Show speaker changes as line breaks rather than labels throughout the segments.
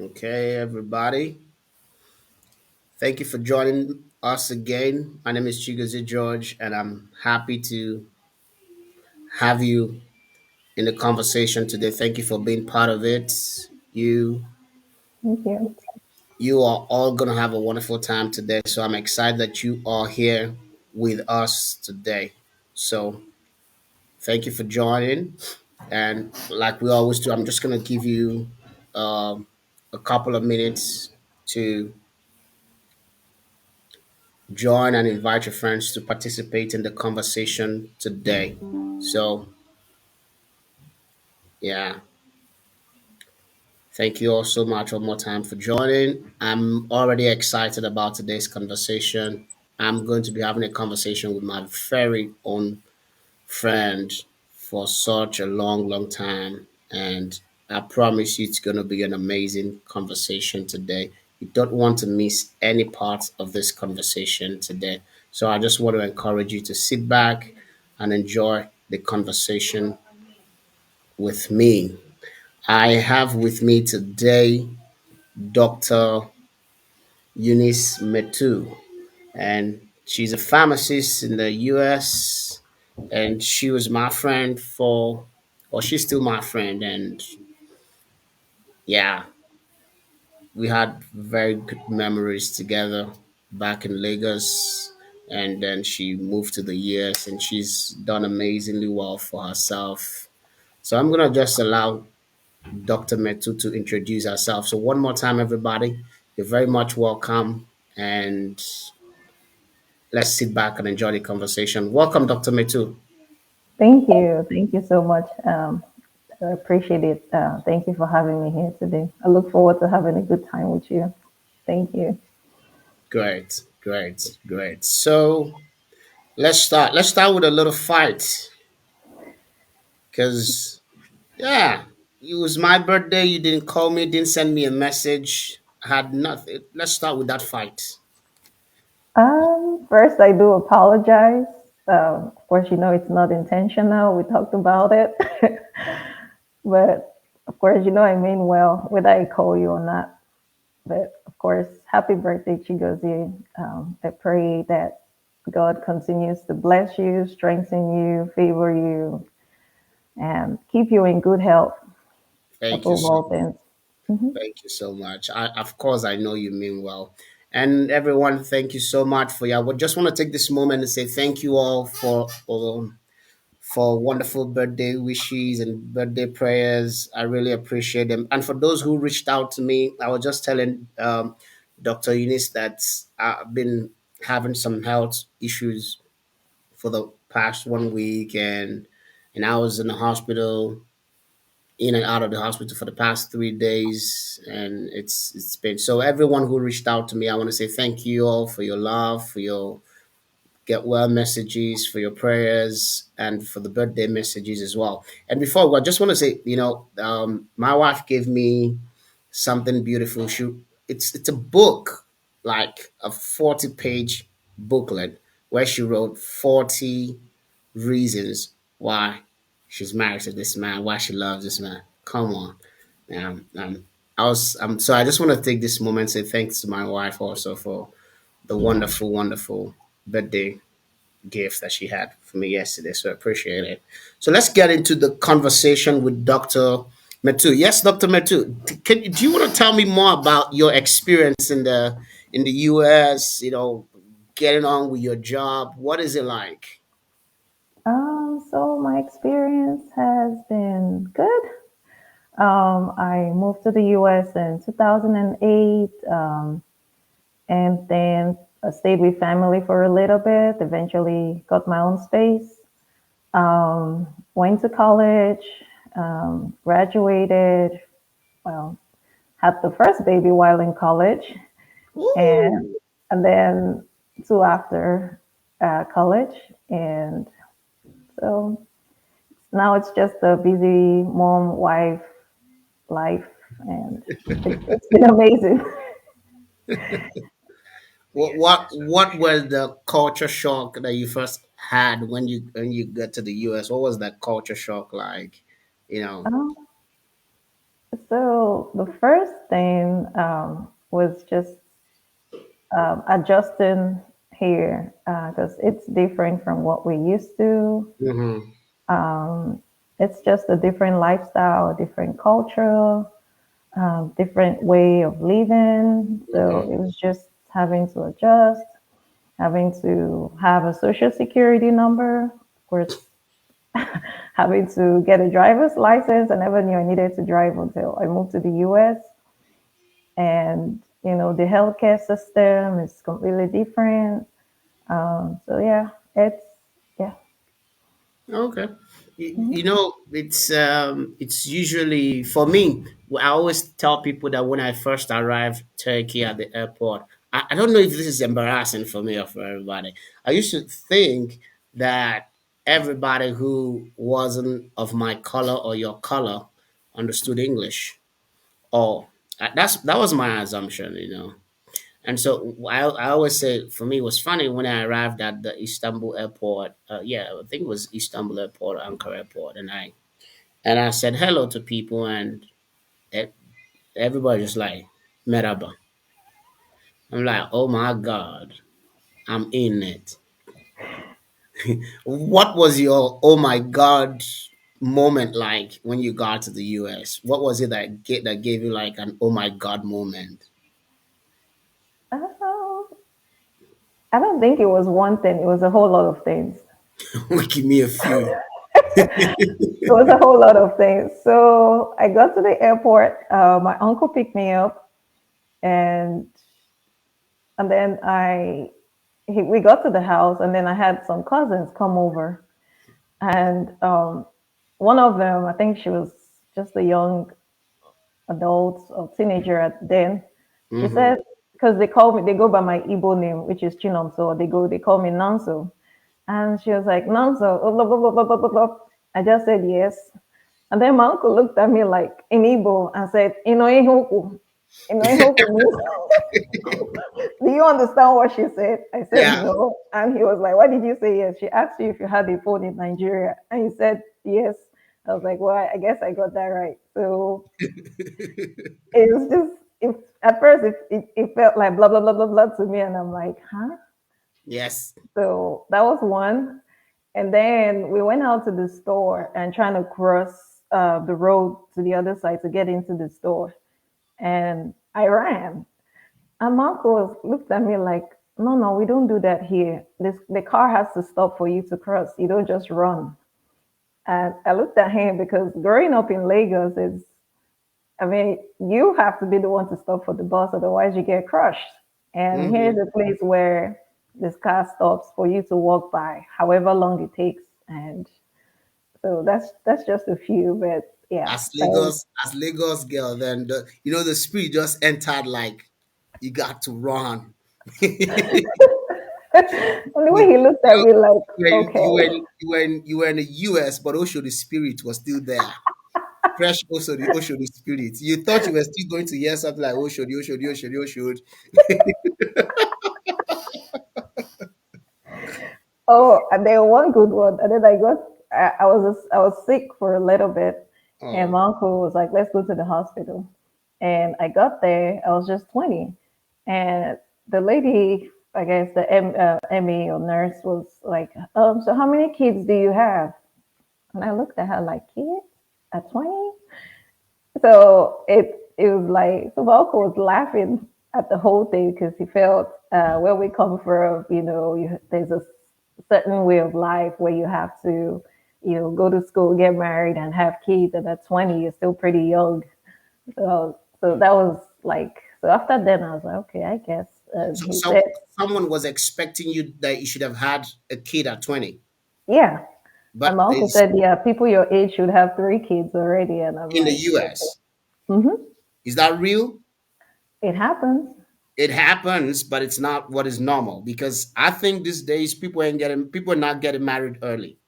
Okay, everybody. Thank you for joining us again. My name is Chigozie George, and I'm happy to have you in the conversation today. Thank you for being part of it. You
Thank you.
you are all gonna have a wonderful time today. So I'm excited that you are here with us today. So thank you for joining. And like we always do, I'm just gonna give you um, a couple of minutes to join and invite your friends to participate in the conversation today. So, yeah, thank you all so much one more time for joining. I'm already excited about today's conversation. I'm going to be having a conversation with my very own friend for such a long, long time. And I promise you it's going to be an amazing conversation today. You don't want to miss any part of this conversation today. So I just want to encourage you to sit back and enjoy the conversation with me. I have with me today Dr. Eunice Metu, and she's a pharmacist in the US, and she was my friend for, or she's still my friend, and yeah, we had very good memories together back in Lagos, and then she moved to the US, and she's done amazingly well for herself. So I'm gonna just allow Dr. Metu to introduce herself. So one more time, everybody, you're very much welcome, and let's sit back and enjoy the conversation. Welcome, Dr. Metu.
Thank you. Thank you so much. I appreciate it. Thank you for having me here today. I look forward to having a good time with you. Thank you.
Great, great, great. So let's start. Let's start with a little fight, because yeah, it was my birthday. You didn't call me, didn't send me a message. I had nothing. Let's start with that fight.
First, I do apologize. Of course, it's not intentional. We talked about it. But of course, I mean well, whether I call you or not. But of course, happy birthday, Chigozie. I pray that God continues to bless you, strengthen you, favor you, and keep you in good health
Thank you
above
so
all things. Mhm.
Thank you so much. Of course, I know you mean well. And everyone, thank you so much for you. I would just want to take this moment and say thank you all for wonderful birthday wishes and birthday prayers. I really appreciate them. And for those who reached out to me, I was just telling Dr. Eunice that I've been having some health issues for the past 1 week, and I was in the hospital, in and out of the hospital for the past 3 days, and it's been so. Everyone who reached out to me, I want to say thank you all for your love, for your get well messages, for your prayers, and for the birthday messages as well. And before, I just want to say, my wife gave me something beautiful. It's a book, like a 40-page booklet, where she wrote 40 reasons why she's married to this man, why she loves this man. Come on. So I just want to take this moment to say thanks to my wife also for the wonderful, wonderful birthday gift that she had for me yesterday. So I appreciate it. So let's get into the conversation with Dr. Metu. Yes, Dr. Metu, do you want to tell me more about your experience in the US? Getting on with your job. What is it like?
So my experience has been good. I moved to the US in 2008, and then I stayed with family for a little bit, eventually got my own space, went to college, graduated, well, had the first baby while in college, and
Woo!
and then two after college, and so now it's just a busy mom wife life, and it's been amazing.
What was the culture shock that you first had when you got to the US? What was that culture shock like? You know.
Um, So the first thing was just adjusting here because it's different from what we used to.
Mm-hmm.
It's just a different lifestyle, a different culture, different way of living. So
Mm-hmm.
it was just having to adjust, having to have a social security number, of course, having to get a driver's license. I never knew I needed to drive until I moved to the US. And, the healthcare system is completely different. So, yeah, yeah.
Okay. It's usually for me. I always tell people that when I first arrived Turkey at the airport, I don't know if this is embarrassing for me or for everybody. I used to think that everybody who wasn't of my color or your color understood English. Or that was my assumption. And so I always say for me it was funny when I arrived at the Istanbul airport. Yeah, I think it was Istanbul airport, Ankara airport, and I said hello to people, and e- everybody just like merhaba. I'm like, oh my god, I'm in it. What was your oh my god moment like when you got to the US? What was it that gave you like an oh my god moment?
Uh, I don't think it was one thing, it was a whole lot of things.
Give me a few.
It was a whole lot of things. So I got to the airport. My uncle picked me up, and then we got to the house, and then I had some cousins come over, and one of them, I think she was just a young adult or teenager at then. She
Hmm.
said, because they call me, they go by my Igbo name, which is Chinom, so they call me Nanso. And she was like, Nanso, blah, blah, blah, blah, blah, blah, blah. I just said yes. And then my uncle looked at me like in Igbo and said, Inoihoku. Inoihoku means, do you understand what she said? I said
Yeah.
no. And he was like, why did you say yes? She asked you if you had a phone in Nigeria. And you said yes. I was like, well, I guess I got that right. So it was just, at first it felt like blah, blah, blah, blah, blah to me. And I'm like, huh?
Yes.
So that was one. And then we went out to the store and trying to cross the road to the other side to get into the store. And I ran. And my uncle looked at me like, no, no, we don't do that here. The car has to stop for you to cross. You don't just run. And I looked at him because growing up in Lagos is, I mean, you have to be the one to stop for the bus, otherwise you get crushed. And here's
Hmm.
a place where this car stops for you to walk by, however long it takes. And so that's just a few, but yeah. So
As Lagos girl, then the spirit just entered like you got to run. you,
and the way
you,
he looked at me like, okay.
you were in the US, but also the spirit was still there. Fresh also the Oshodi spirit. You thought you were still going to hear something like Oshodi, Oshodi, Oshodi, Oshodi.
Oh, and then one good one. And then I was sick for a little bit, and
Oh.
my uncle was like, "Let's go to the hospital." And I got there. I was just 20, and the lady, I guess the ME or nurse, was like, so how many kids do you have?" And I looked at her like, "Kids at 20?" So it was like, so my uncle was laughing at the whole thing because he felt where we come from, there's a certain way of life where you have to, go to school, get married, and have kids, and at 20 you're still pretty young. So that was like, so after then I was like, okay, I guess. And he
So
said,
someone was expecting you that you should have had a kid at 20,
yeah. And
but
my uncle
it's
said, yeah, people your age should have 3 kids already, and I'm
in the
like,
US.
mm-hmm.
Is that real?
It happens.
It happens, but it's not what is normal because I think these days people are not getting married early,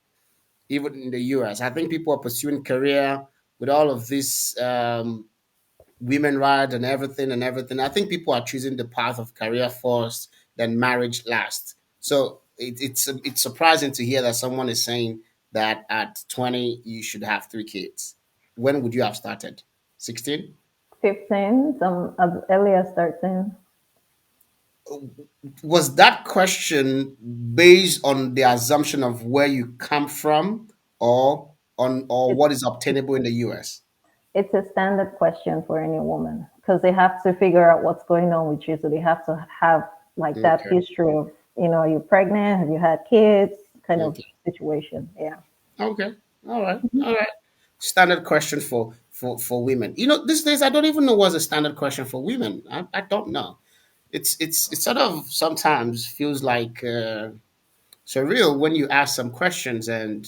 even in the US. I think people are pursuing career with all of this women rights and everything. I think people are choosing the path of career first, then marriage last. So it's surprising to hear that someone is saying that at 20 you should have 3 kids. When would you have started? 16?
15, some as early as 13.
Was that question based on the assumption of where you come from, or
It's,
what is obtainable in the US?
it's a standard question for any woman because they have to figure out what's going on with you. So they have to have like that
Okay.
history of, are you pregnant? Have you had kids? Kind of
Okay.
situation. Yeah.
Okay. All right. All right. Standard question for women. These days I don't even know what's a standard question for women. I don't know. It sort of sometimes feels like surreal when you ask some questions and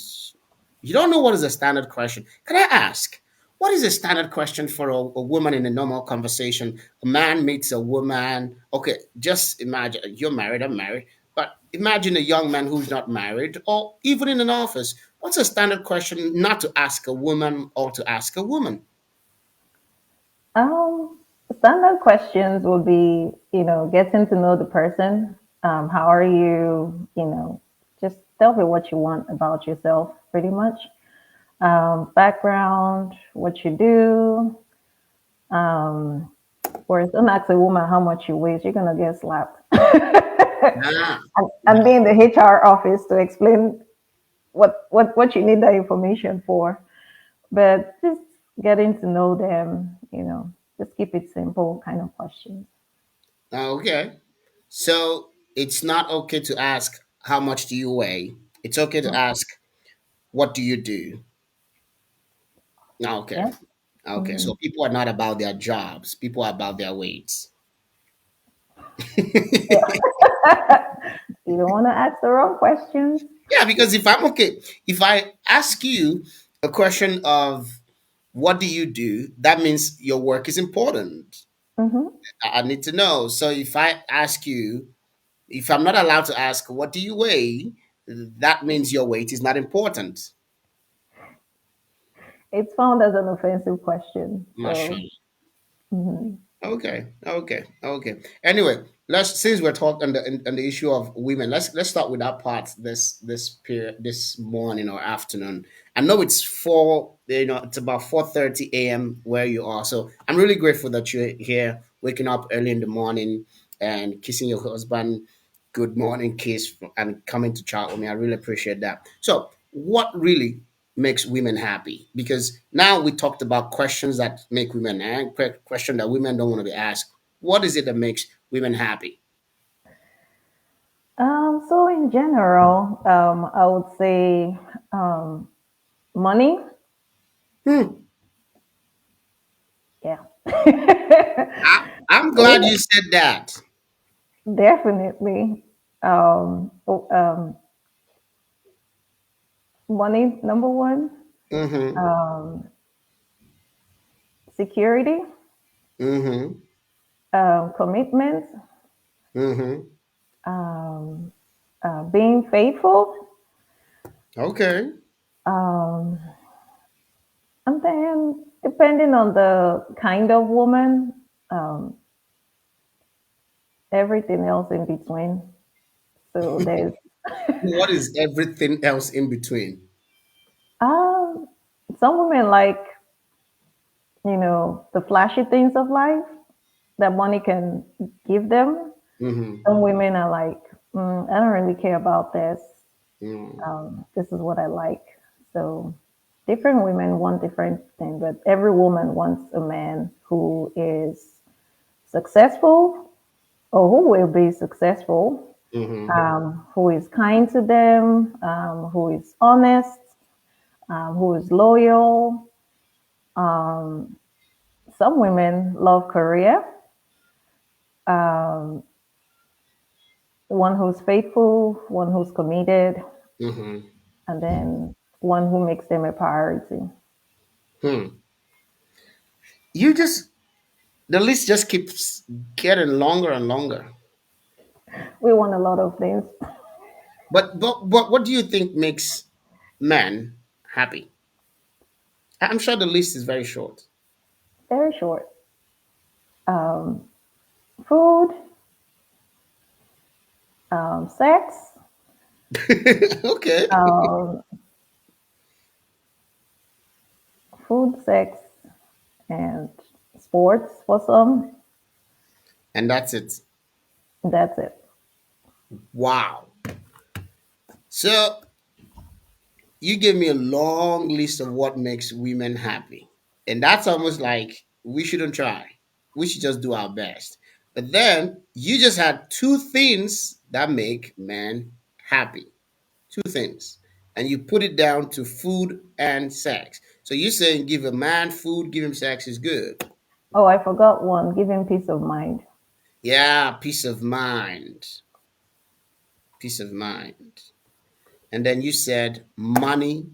you don't know what is a standard question. Can I ask, what is a standard question for a woman in a normal conversation? A man meets a woman. Okay, just imagine you're married, I'm married, but imagine a young man who's not married, or even in an office. What's a standard question not to ask a woman or to ask a woman?
Um, Standard questions would be, getting to know the person. How are you? Just tell me what you want about yourself, pretty much. Background, what you do. Whereas don't ask a woman how much you weigh, you're gonna get slapped.
Ah,
And be in the HR office to explain what you need that information for. But just getting to know them, just keep it simple kind of questions.
okay. So it's not okay to ask how much do you weigh. It's okay to ask what do you do. Okay.
Yeah.
Okay.
Hmm.
So people are not about their jobs. People are about their weights.
You don't want to ask the wrong questions.
Yeah, because if I ask you a question of what do you do, that means your work is important.
Hmm.
I need to know. So if I ask you, if I'm not allowed to ask what do you weigh, that means your weight is not important.
It's found as an offensive question. So,
Mashallah.
mhm.
Okay, okay, okay. Anyway, let's since we're talking on the issue of women, let's start with that part this period this morning or afternoon. I know it's four, it's about 4:30 a.m. where you are. So I'm really grateful that you're here, waking up early in the morning and kissing your husband good morning kiss and coming to chat with me. I really appreciate that. So, what really makes women happy? Because now we talked about questions that make women question that women don't want to be asked. What is it that makes women happy?
So in general, I would say um, money.
Hmm.
Yeah.
I'm glad
Women,
you said that.
definitely. Oh, money, number one.
Mm-hmm.
Um, Security,
Mm-hmm.
commitment,
Mm-hmm.
um, being faithful,
Okay.
um, and then depending on the kind of woman, um, everything else in between. So there's
What is everything else in between?
um, some women like the flashy things of life that money can give them.
Mm-hmm.
Some women are like, I don't really care about this.
Mm.
This is what I like. So different women want different things, but every woman wants a man who is successful or who will be successful,
Mm-hmm.
who is kind to them, who is honest, who is loyal. Some women love career, one who's faithful, one who's committed,
Mm-hmm.
and then one who makes them a priority.
Hmm. You just the list just keeps getting longer and longer.
We want a lot of things.
But what do you think makes men happy? I'm sure the list is very short.
Very short. Food, sex,
Okay.
um, food, sex, and sports for some.
And that's it.
That's it.
Wow. So you gave me a long list of what makes women happy. And that's almost like we shouldn't try. We should just do our best. But then you just had two things that make men happy. Two things. And you put it down to food and sex. So you're saying give a man food, give him sex is good.
Oh, I forgot one. Give him peace of mind.
Yeah, peace of mind. Peace of mind. And then you said money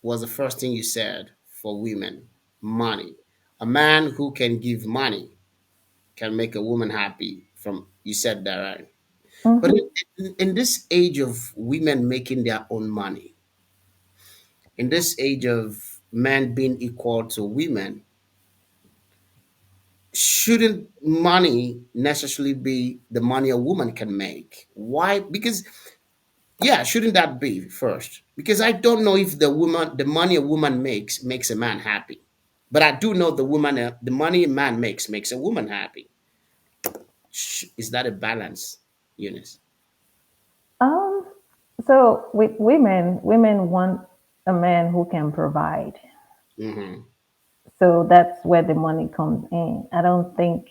was the first thing you said for women. Money. A man who can give money can make a woman happy. From you said that right. But
Hmm.
in this age of women making their own money, in this age of men being equal to women, shouldn't money necessarily be the money a woman can make? Why? Because yeah, shouldn't that be first? Because I don't know if the money a woman makes a man happy, but I do know the money a man makes a woman happy. Is that a balance, Eunice?
Um, so with women, women want a man who can provide.
Mm-hmm.
So that's where the money comes in. I don't think,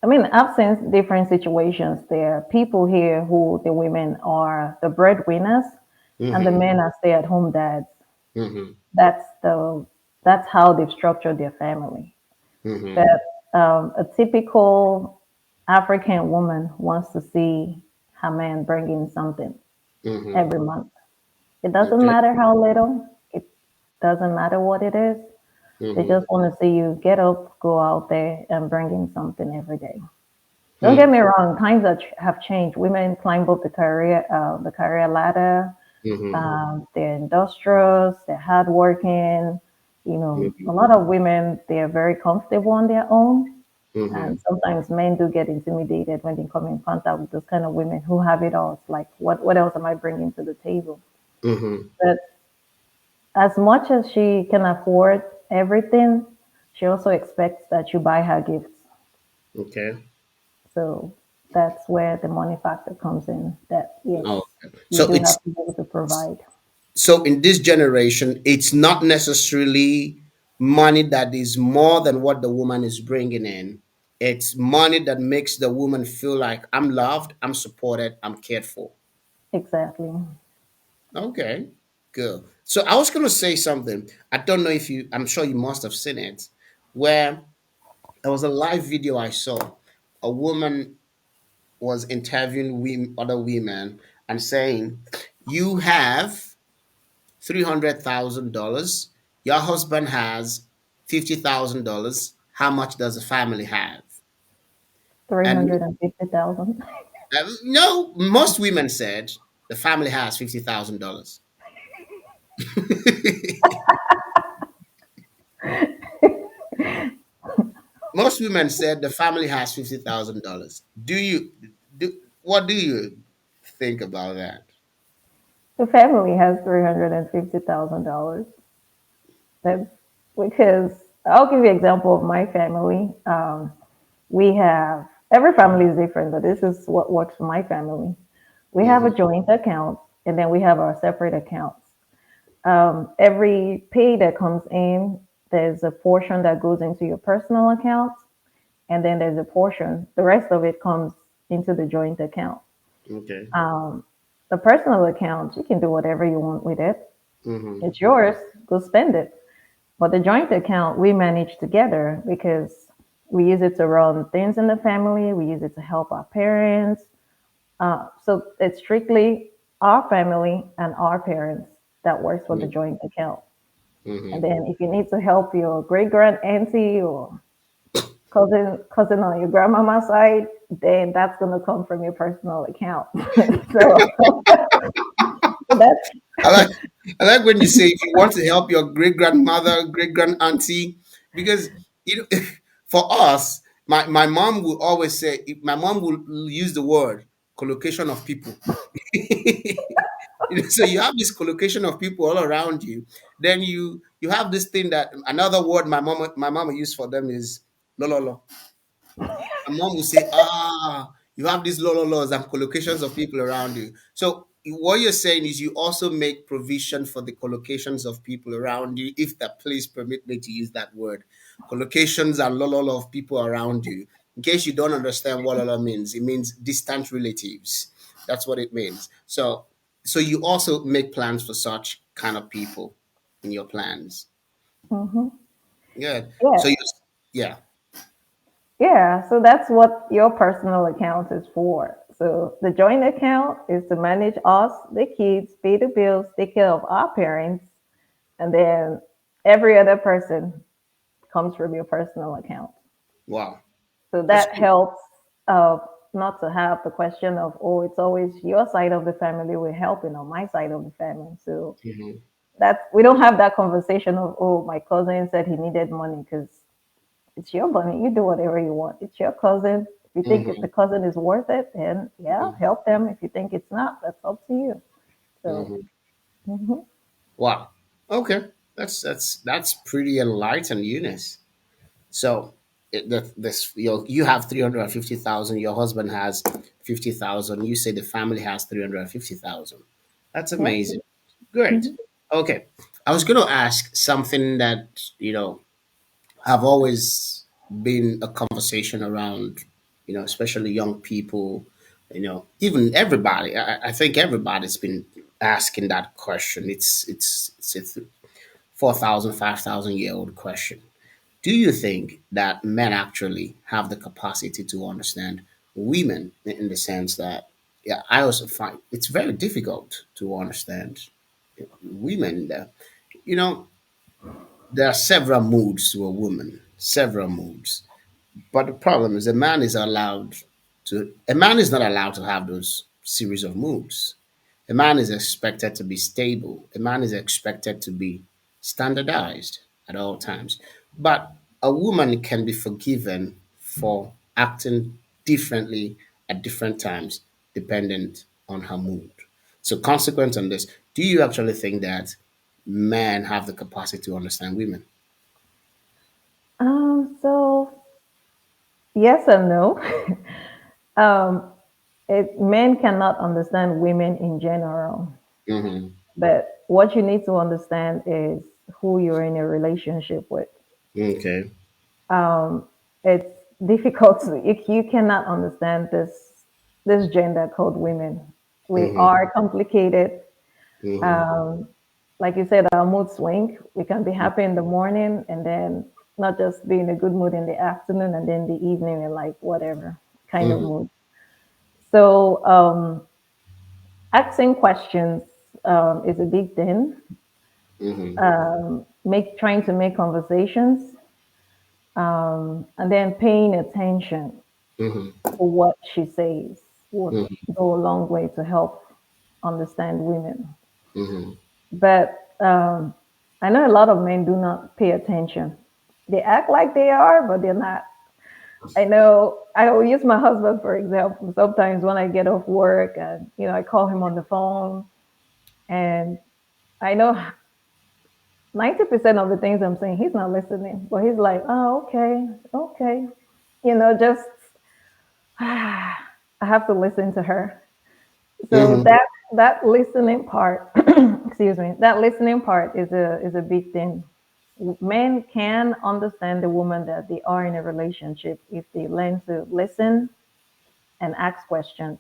I mean, I've seen different situations. There are people here who the women are the breadwinners and the
Mm-hmm.
men are stay at home dads.
Mm-hmm.
That's the, that's how they've structured their family.
Mm-hmm.
But a typical African woman wants to see her man bring in something
Mm-hmm.
every month. It doesn't
Okay.
matter how little, it doesn't matter what it is. They
Mm-hmm.
just want to see you get up, go out there, and bring in something every day. Don't get
Hmm.
me wrong, times have changed. Women climb up the career ladder.
Mm-hmm.
They're industrious, they're hardworking. You know, a
Mm-hmm.
lot of women, they are very comfortable on their own.
Mm-hmm.
And sometimes men do get intimidated when they come in contact with those kind of women who have it all. It's like, what else am I bringing to the table?
Mm-hmm.
But as much as she can afford everything, she also expects that you buy her gifts.
Okay.
So that's where the money factor comes in. That yes,
Oh,
you
so
do
it's
have to be able to provide.
so in this generation, it's not necessarily money that is more than what the woman is bringing in. It's money that makes the woman feel like I'm loved, I'm supported, I'm cared for.
Exactly.
Okay, good. So I was going to say something. I don't know if you, I'm sure you must have seen it, where there was a live video I saw. A woman was interviewing other women and saying, you have $300,000. Your husband has $50,000. How much does the family have?
Three
And
hundred and fifty thousand.
no, most women said the family has $50,000. Most women said the family has $50,000. What do you think about that?
The family has $350,000. That's because I'll give you an example of my family. We have every family is different, but this is what works for my family. We have a
Mm-hmm,
joint account, and then we have our separate accounts. Every pay that comes in, there's a portion that goes into your personal account, and then there's a portion, the rest of it comes into the joint account.
okay.
The personal account, you can do whatever you want with it.
Mm-hmm,
It's yours, go spend it. But the joint account we manage together because we use it to run things in the family, we use it to help our parents. So it's strictly our family and our parents that works for the joint account. And
mm-hmm,
then if you need to help your great grand auntie or cousin on your grandmama's side, then that's gonna come from your personal account. So that's
I like I like when you say if you want to help your great grandmother, great grand auntie, because you know, for us, my mom will always say my mom will use the word collocation of people. So you have this collocation of people all around you then you have this thing that another word my mama used for them is lololo. My mom will say, you have these laws and collocations of people around you. So what you're saying is you also make provision for the collocations of people around you, if that please permit me to use that word. Collocations and lolo of people around you. In case you don't understand what lolo means, it means distant relatives. That's what it means. So you also make plans for such kind of people in your plans.
Hmm.
Good. So
Yeah.
you yeah.
Yeah, so that's what your personal account is for. So the joint account is to manage us, the kids, pay the bills, take care of our parents, and then every other person comes from your personal account.
Wow.
So
That's
that
good.
helps not to have the question of, oh, it's always your side of the family we're helping or my side of the family. So
Mhm.
that we don't have that conversation of, oh, my cousin said he needed money because it's your money. You do whatever you want. It's your cousin. If you think the
Mhm.
cousin is worth it, then yeah,
Mhm.
help them. If you think it's not, that's up to you. So,
Mhm.
mhm.
Wow. Okay. That's pretty enlightened, Eunice. So this you have 350,000. Your husband has 50,000. You say the family has 350,000. That's
Yeah.
amazing. Great.
Mhm.
Okay. I was going to ask something that have always been a conversation around, especially young people, even everybody. I think everybody's been asking that question. It's a 4,000, 5,000 year old question. Do you think that men actually have the capacity to understand women in the sense that, yeah, I also find it's very difficult to understand women. You know, there are several moods to a woman, several moods. But the problem is a man is not allowed to have those series of moods. A man is expected to be stable. A man is expected to be standardized at all times. But a woman can be forgiven for acting differently at different times, dependent on her mood. So, consequent on this, do you actually think that men have the capacity to understand women?
So yes and no. um, Men cannot understand women in general,
Mm-hmm.
but what you need to understand is who you're in a relationship with.
Okay.
It's difficult to, you cannot understand this gender called women. We
Mm-hmm.
are complicated.
Mm-hmm.
um, like you said, our mood swing. We can be happy in the morning and then not just be in a good mood in the afternoon, and then the evening we're like whatever kind of
Mm-hmm.
mood. So asking questions is a big thing.
Mm-hmm.
Make trying to make conversations, and then paying attention
Mm-hmm.
to what she says would
Mm-hmm.
go a long way to help understand women.
Mm-hmm.
But I know a lot of men do not pay attention. They act like they are, but they're not. I know I will use my husband for example. Sometimes when I get off work and I call him on the phone, and I know 90% of the things I'm saying he's not listening, but he's like, "Oh, okay, okay," just I have to listen to her. So
Mm-hmm.
that listening part, excuse me, that listening part is a big thing. Men can understand the woman that they are in a relationship if they learn to listen and ask questions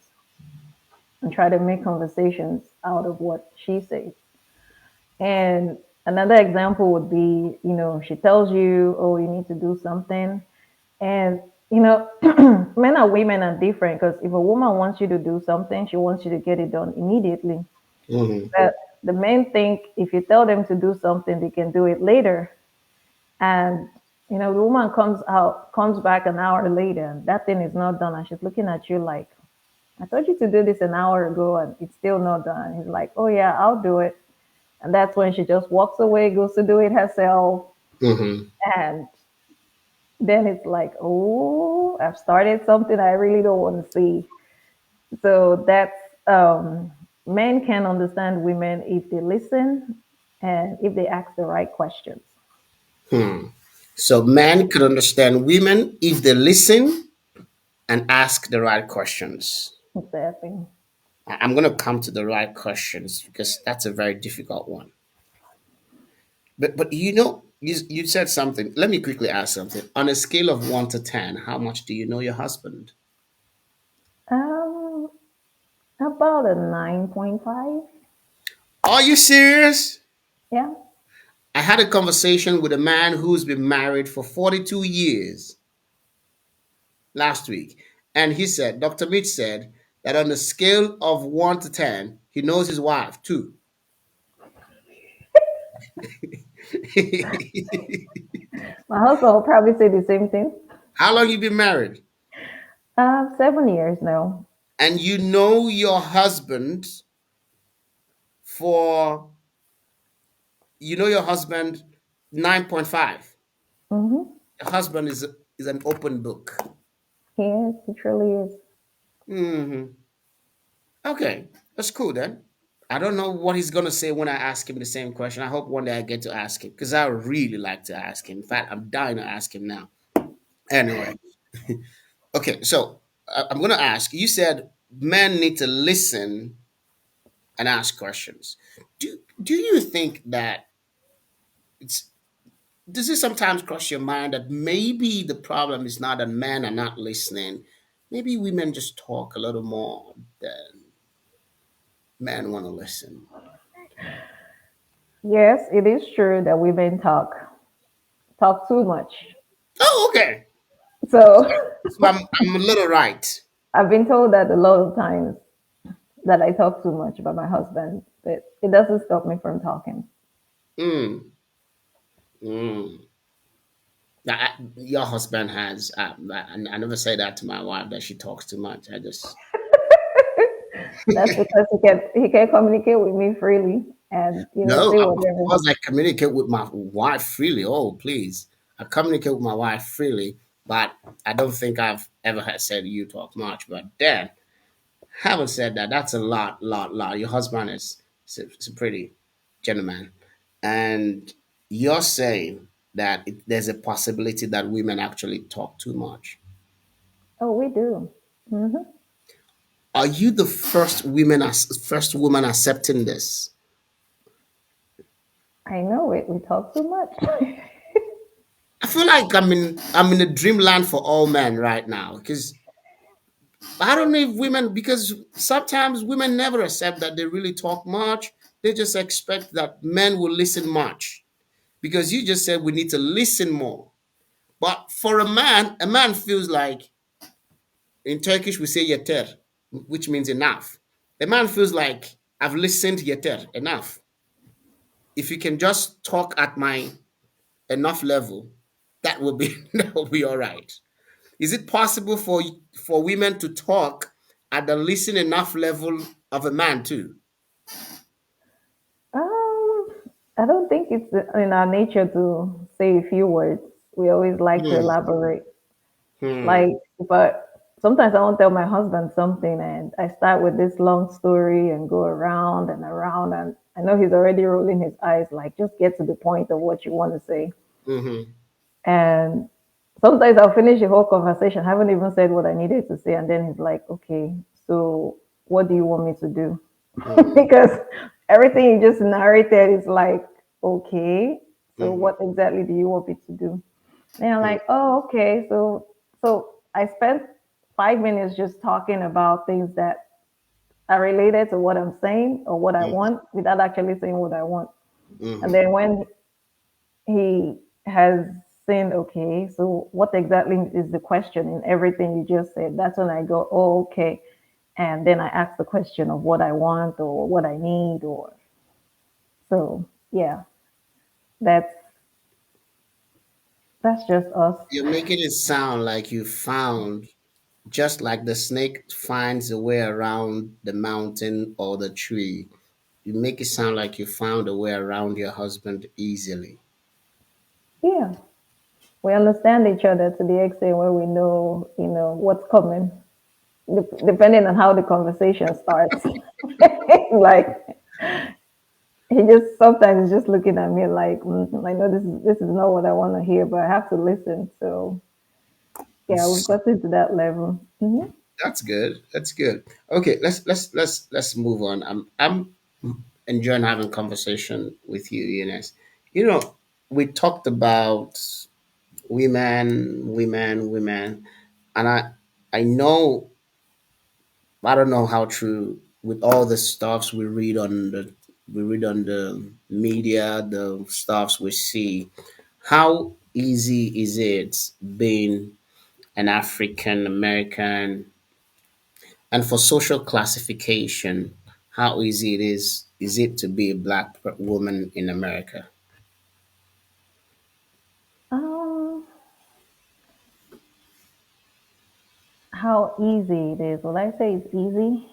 and try to make conversations out of what she says. And another example would be, she tells you, oh, you need to do something. And, men and women are different because if a woman wants you to do something, she wants you to get it done immediately.
Mm-hmm.
But the men think if you tell them to do something, they can do it later. And, the woman comes back an hour later, and that thing is not done. And she's looking at you like, I told you to do this an hour ago and it's still not done. He's like, oh, yeah, I'll do it. And that's when she just walks away, goes to do it herself.
Mm-hmm.
And then it's like, oh, I've started something I really don't want to see. So that's men can understand women if they listen and if they ask the right questions.
So men could understand women if they listen and ask the right questions.
Exactly.
I'm going to come to the right questions because that's a very difficult one. But you said something. Let me quickly ask something. On a scale of 1 to 10, how much do you know your husband?
Um, about a 9.5.
Are you serious?
Yeah.
I had a conversation with a man who's been married for 42 years last week, and he said, Dr. Mitch said that on a scale of 1 to 10, he knows his wife too.
My husband will probably say the same thing.
How long you been married?
7 years now.
And you know your husband for you know your husband 9.5.
Mm-hmm.
The husband is an open book.
He is. He truly is.
Hmm. Okay, that's cool then. I don't know what he's gonna say when I ask him the same question. I hope one day I get to ask him because I would really like to ask him. In fact, I'm dying to ask him now. Anyway, okay, so I'm gonna ask. You said men need to listen and ask questions. Do you think that it's does it sometimes cross your mind that maybe the problem is not that men are not listening? Maybe women just talk a little more than men want to listen.
Yes, it is true that women talk too much.
Oh, okay.
So
So I'm a little right.
I've been told that a lot of times that I talk too much about my husband, but it doesn't stop me from talking.
Mm, mm. Now, your husband has. I never say that to my wife that she talks too much. I just
That's because he can communicate with me freely and
no.
say
Of
whatever.
course, I communicate with my wife freely. Oh, please, I communicate with my wife freely, but I don't think I've ever had said you talk much. But then, having said that, that's a lot. Your husband is a pretty gentleman, and you're saying that there's a possibility that women actually talk too much.
Oh, we do. Hmm.
Are you the first woman accepting this?
I know it. We talk too much.
I feel like I'm in a dreamland for all men right now because I don't know if women because sometimes women never accept that they really talk much. They just expect that men will listen much because you just said we need to listen more. But for a man feels like in Turkish we say yeter, which means enough. A man feels like I've listened yeter enough. If you can just talk at my enough level, that will be that will be all right. Is it possible for women to talk at the listen enough level of a man too?
um, I don't think it's in our nature to say a few words. We always like to
Hmm.
elaborate.
Hmm.
Like, but sometimes I won't tell my husband something, and I start with this long story and go around and around, and I know he's already rolling his eyes, like, just get to the point of what you want to say.
Hmm.
And sometimes I'll finish the whole conversation, haven't even said what I needed to say, and then he's like, "Okay, so what do you want me to do?"
Hmm.
Because everything you just narrated is like, "Okay, so
Hmm.
what exactly do you want me to do?" And I'm
Hmm.
like, "Oh, okay." So I spent 5 minutes just talking about things that are related to what I'm saying or what I want without actually saying what I want. And
Hmm.
then when he has saying, okay, so what exactly is the question in everything you just said? That's when I go, oh, okay. And then I ask the question of what I want or what I need or so yeah, that's that's just us.
You're making it sound like you found just like the snake finds a way around the mountain or the tree. You make it sound like you found a way around your husband easily.
Yeah. We understand each other to the extent where we know, what's coming, depending on how the conversation starts. Like He just sometimes is just looking at me like, I know this is not what I want to hear, but I have to listen. So yeah, we've gotten to that level.
That's good. That's good. Okay, let's move on. I'm enjoying having conversation with you, Eunice. You know, we talked about women, and I know I don't know how true with all the stuffs we read on the media, the stuffs we see. How easy is it being an African American, and for social classification, how easy is it to be a black woman in America?
Um, how easy it is? Will I say it's easy?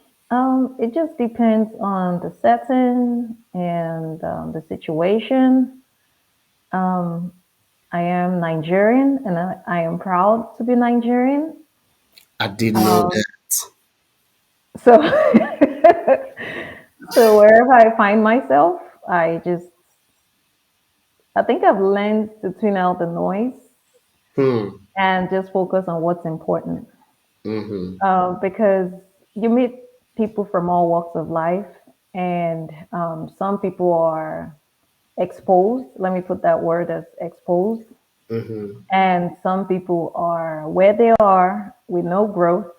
It just depends on the setting and the situation. Um, I am Nigerian, and I am proud to be Nigerian.
I didn't know
Um,
that.
so, so wherever I find myself, I think I've learned to tune out the noise
Hmm.
and just focus on what's important.
Mm-hmm.
Because you meet people from all walks of life, and some people are exposed. Let me put that word as exposed.
Mm-hmm.
And some people are where they are with no growth,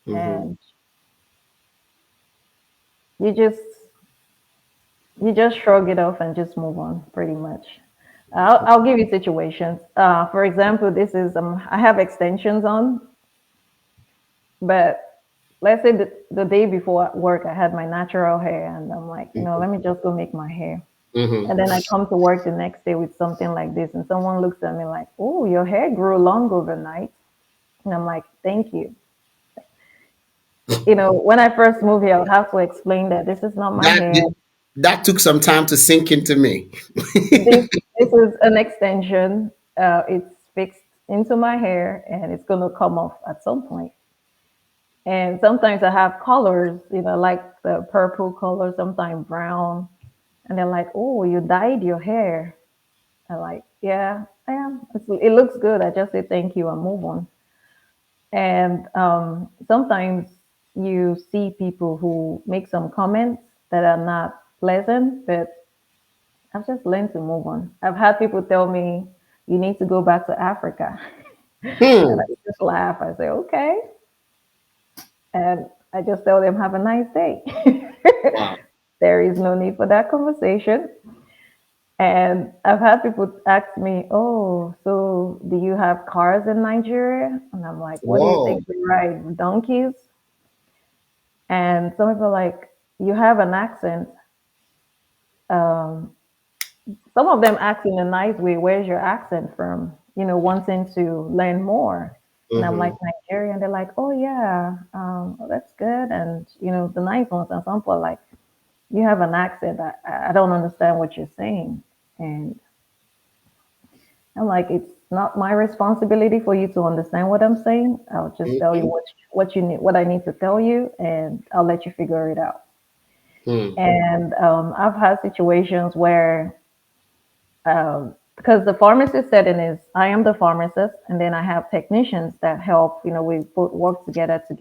Mm-hmm.
and you just you just shrug it off and just move on, pretty much. I'll give you situations. For example, this is I have extensions on, but let's say the day before at work, I had my natural hair, and I'm like, let me just go make my hair. And then
Mm-hmm.
I come to work the next day with something like this, and someone looks at me like, "Oh, your hair grew long overnight." And I'm like, "Thank you." When I first moved here, I would have to explain that this is not my
That
hair.
that took some time to sink into me.
This is an extension. It's fixed into my hair, and it's gonna come off at some point. And sometimes I have colors, like the purple color, sometimes brown. And they're like, "Oh, you dyed your hair." I'm like, "Yeah, I am. It looks good." I just say thank you and move on. And sometimes you see people who make some comments that are not pleasant, but I've just learned to move on. I've had people tell me, "You need to go back to Africa." And I
Hmm.
just laugh. I say, "Okay." And I just tell them, "Have a nice day."
Wow.
There is no need for that conversation. And I've had people ask me, "Oh, so do you have cars in Nigeria?" And I'm like, "What do you
Whoa.
think we ride? Donkeys?" And some people are like, "You have an accent." Um, some of them ask in a nice way, "Where's your accent from?" Wanting to learn more. And I'm like,
Mm-hmm.
"Nigerian." They're like, "Oh, yeah, well, that's good." And, the nice ones. And some people are like, "You have an accent. I don't understand what you're saying." And I'm like, "It's not my responsibility for you to understand what I'm saying. I'll just tell you
Mm-hmm.
what you need, what I need to tell you, and I'll let you figure it out."
Hmm.
And I've had situations where, because the pharmacist setting is, I am the pharmacist, and then I have technicians that help. We both work together to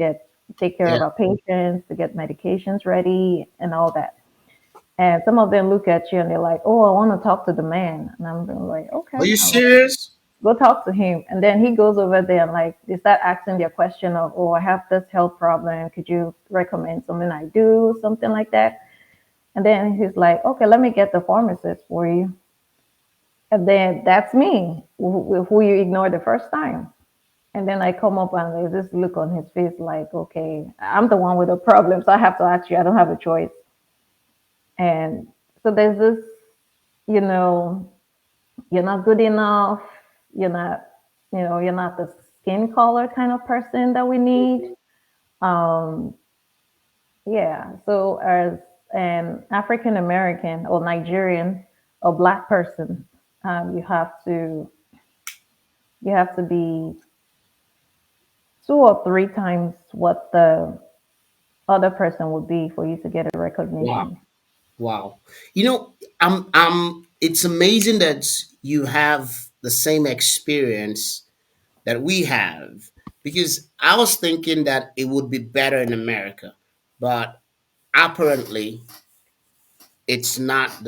take care
Yeah.
of our patients, to get medications ready, and all that. And some of them look at you and they're like, "Oh, I want to talk to the man." And I'm like,
Are
"Okay."
you
I'm like,
serious?
"Go talk to him." And then he goes over there and like they start asking their question of, "Oh, I have this health problem. Could you recommend something I do?" Something like that. And then he's like, "Okay, let me get the pharmacist for you." And then that's me, who you ignored the first time. And then I come up and there's this look on his face like, "Okay, I'm the one with the problem, so I have to ask you. I don't have a choice." And so there's this, you know, you're not good enough. You're not, you're not the skin color kind of person that we need. Um, yeah. So as an African American or Nigerian or Black person, um, you have to you have to be two or three times what the other person would be for you to get a
Wow.
recognition.
Wow. It's amazing that you have the same experience that we have, because I was thinking that it would be better in America, but apparently it's not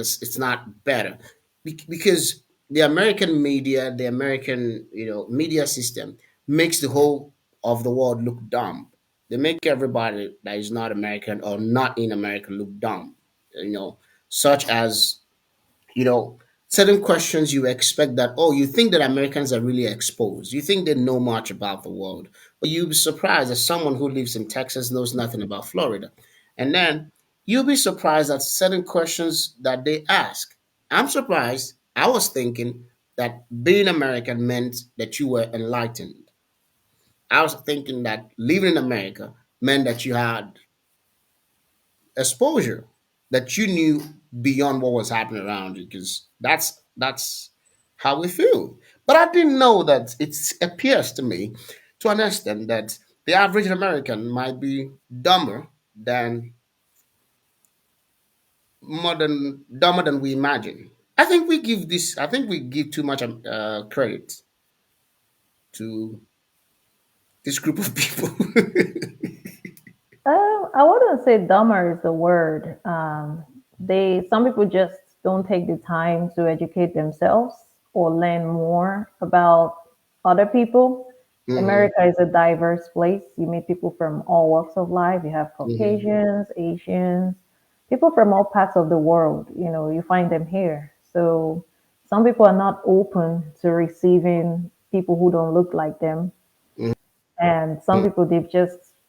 better. Because the American media, the American, media system makes the whole of the world look dumb. They make everybody that is not American or not in America look dumb. You know, such as, you know, certain questions you expect that, oh, you think that Americans are really exposed. You think they know much about the world. But you'll be surprised that someone who lives in Texas knows nothing about Florida. And then you'll be surprised at certain questions that they ask. I'm surprised. I was thinking that being American meant that you were enlightened. I was thinking that living in America meant that you had exposure, that you knew beyond what was happening around you, because that's how we feel. But I didn't know that it appears to me, to an extent, that the average American might be dumber than dumber than we imagine. I think we give too much credit to this group of people.
I wouldn't say dumber is the word. Some people just don't take the time to educate themselves or learn more about other people.
Hmm.
America is a diverse place. You meet people from all walks of life. You have
Hmm.
Caucasians, Asians, people from all parts of the world. You know, you find them here. So some people are not open to receiving people who don't look like them, and some people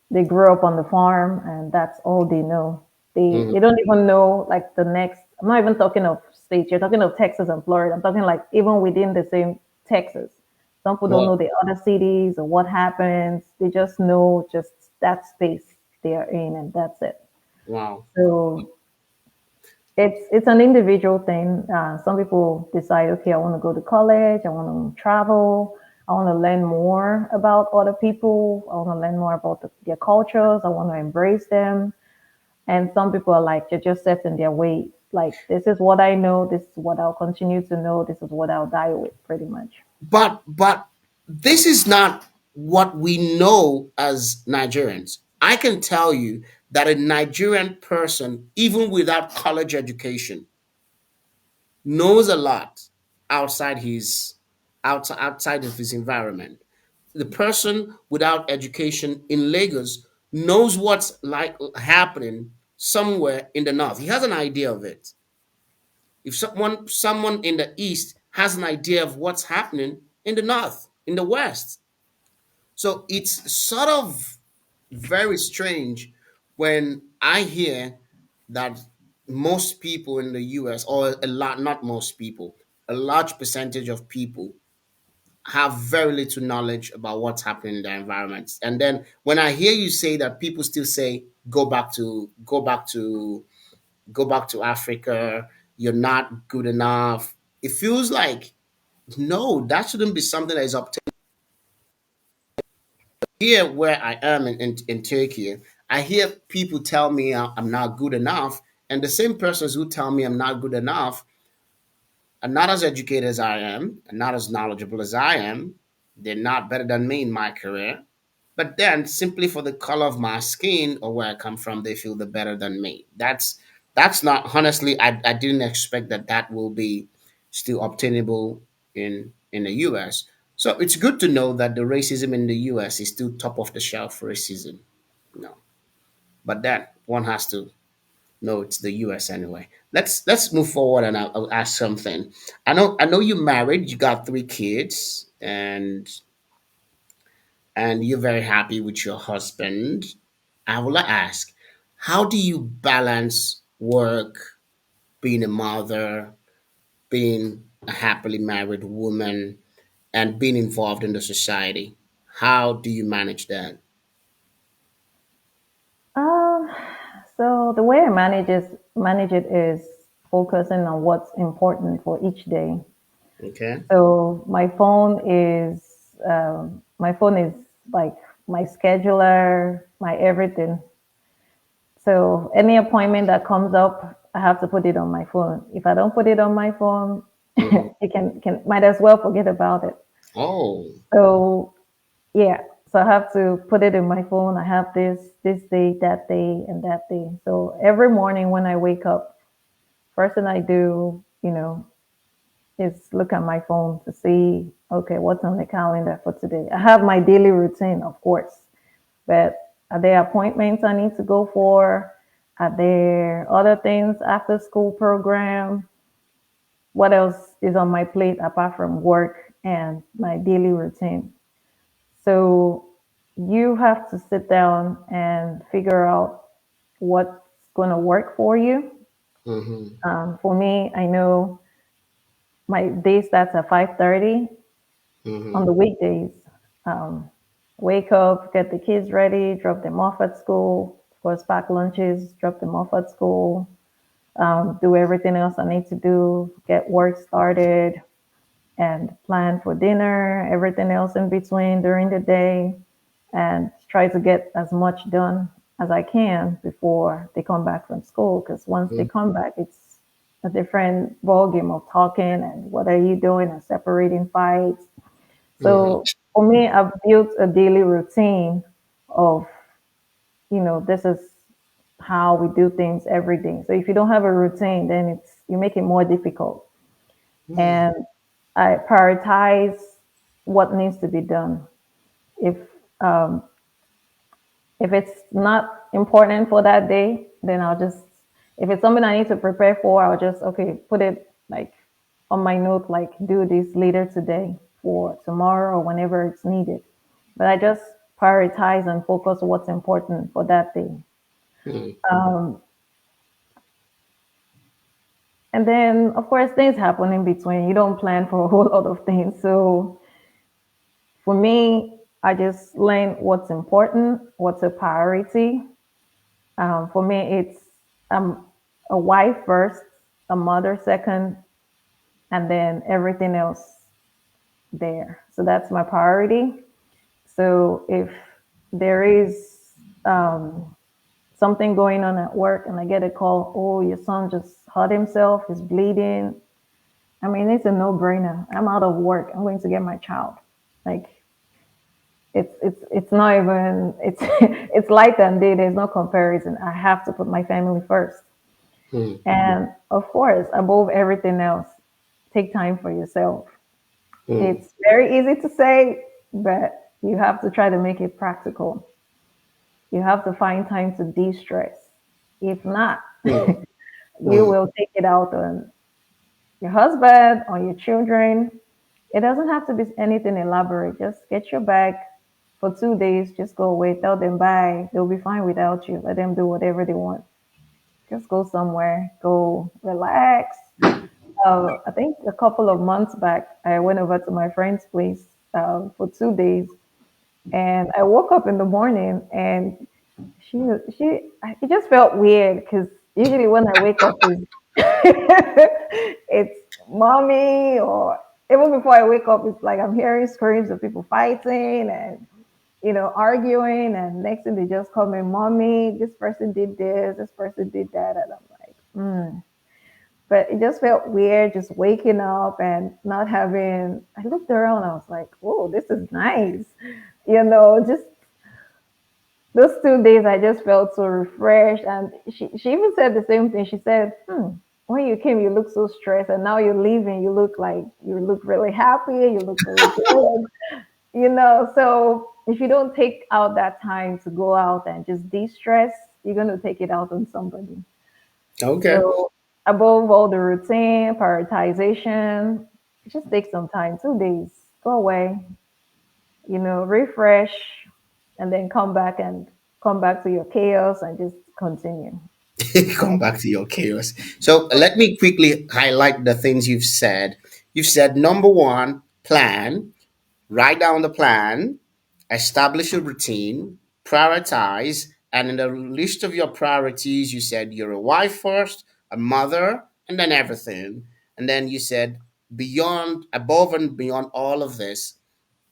they grew up on the farm and that's all they know. They don't even know like the next. I'm not even talking of states. You're talking of Texas and Florida. I'm talking like even within the same Texas. Some people don't
What?
know the other cities or what happens. They just know just that space they are in, and that's it.
Wow.
So it's an individual thing. Some people decide, okay, I want to go to college, I want to travel, I want to learn more about other people, I want to learn more about their cultures, I want to embrace them. And some people are like, they're just set in their way. Like, this is what I know, this is what I'll continue to know, this is what I'll die with, pretty much.
But this is not what we know as Nigerians. I can tell you that a Nigerian person, even without college education, knows a lot outside his outside of his environment. The person without education in Lagos knows what's like happening somewhere in the north. He has an idea of it. If someone in the east has an idea of what's happening in the north, in the west. So it's sort of very strange when I hear that most people in the US, or a lot, not most people, a large percentage of people have very little knowledge about what's happening in their environments. And then when I hear you say that, people still say, go back to Africa, you're not good enough. It feels like, no, that shouldn't be something that is up here where I am in Turkey. I hear people tell me I'm not good enough, and the same persons who tell me I'm not good enough are not as educated as I am, and not as knowledgeable as I am. They're not better than me in my career. But then, simply for the color of my skin or where I come from, they feel they're better than me. That's not, honestly. I didn't expect that that will be still obtainable in the U.S. So it's good to know that the racism in the U.S. is still top of the shelf racism. No, but then one has to know it's the U.S. anyway. Let's move forward, and I'll ask something. I know you're married. You got three kids, and you're very happy with your husband. I will ask, how do you balance work, being a mother, being a happily married woman, and being involved in the society? How do you manage that?
Um, so the way I manage it is focusing on what's important for each day.
Okay.
So my phone is like my scheduler, my everything. So any appointment that comes up, I have to put it on my phone. If I don't put it on my phone,
Mm-hmm.
it can might as well forget about it.
Oh.
So yeah, so I have to put it in my phone. I have this day, and that day. So every morning when I wake up, first thing I do, is look at my phone to see, okay, what's on the calendar for today. I have my daily routine, of course, but are there appointments I need to go for? Are there other things after school program? What else is on my plate apart from work and my daily routine? So you have to sit down and figure out what's going to work for you.
Mm-hmm.
For me, I know my day starts at 5:30 on
Mm-hmm.
the weekdays. Um, Wake up, get the kids ready, drop them off at school, of course, pack lunches, drop them off at school, do everything else I need to do, get work started, and plan for dinner, everything else in between during the day, and try to get as much done as I can before they come back from school. Because once they come back, it's a different ballgame of talking and what are you doing and separating fights.
Mm-hmm.
So for me, I've built a daily routine of, this is how we do things every day. So if you don't have a routine, then you make it more difficult. And I prioritize what needs to be done. If um, if it's not important for that day, then if it's something I need to prepare for, I'll just, okay, put it like on my note, like do this later today for tomorrow or whenever it's needed. But I just prioritize and focus on what's important for that day.
Mm-hmm.
And then, of course, things happen in between. You don't plan for a whole lot of things. So for me, I just learn what's important, what's a priority. For me, it's um, a wife first, a mother second, and then everything else there. So that's my priority. So if there is something going on at work and I get a call, oh, your son just hurt himself, he's bleeding. I mean, it's a no-brainer. I'm out of work. I'm going to get my child. Like it's not even it's it's light and day. There's no comparison. I have to put my family first. And of course, above everything else, take time for yourself.
Mm-hmm.
It's very easy to say, but you have to try to make it practical. You have to find time to de stress. If not, you
Mm-hmm.
will take it out on your husband, on your children. It doesn't have to be anything elaborate. Just get your bag for 2 days, just go away, tell them bye. They'll be fine without you. Let them do whatever they want. Just go somewhere, go relax. I think a couple of months back, I went over to my friend's place for 2 days, and I woke up in the morning, and she it just felt weird because usually when I wake up is it's mommy, or even before I wake up, it's like I'm hearing screams of people fighting and arguing, and next thing they just call me mommy. This person did this person did that, and I'm like, but it just felt weird just waking up and not having. I looked around, I was like, oh, this is nice. Just those 2 days, I just felt so refreshed. And she even said the same thing. She said, when you came, you look so stressed, and now you're leaving, you look really happy, you look really good. So if you don't take out that time to go out and just de-stress, you're going to take it out on somebody.
Okay.
So above all the routine, prioritization, just take some time, 2 days, go away, refresh, and then come back to your chaos and just continue.
Come back to your chaos. So let me quickly highlight the things you've said. You've said number one, plan, write down the plan, establish a routine, prioritize, and in the list of your priorities, you said you're a wife first, a mother, and then everything. And then you said beyond, above and beyond all of this,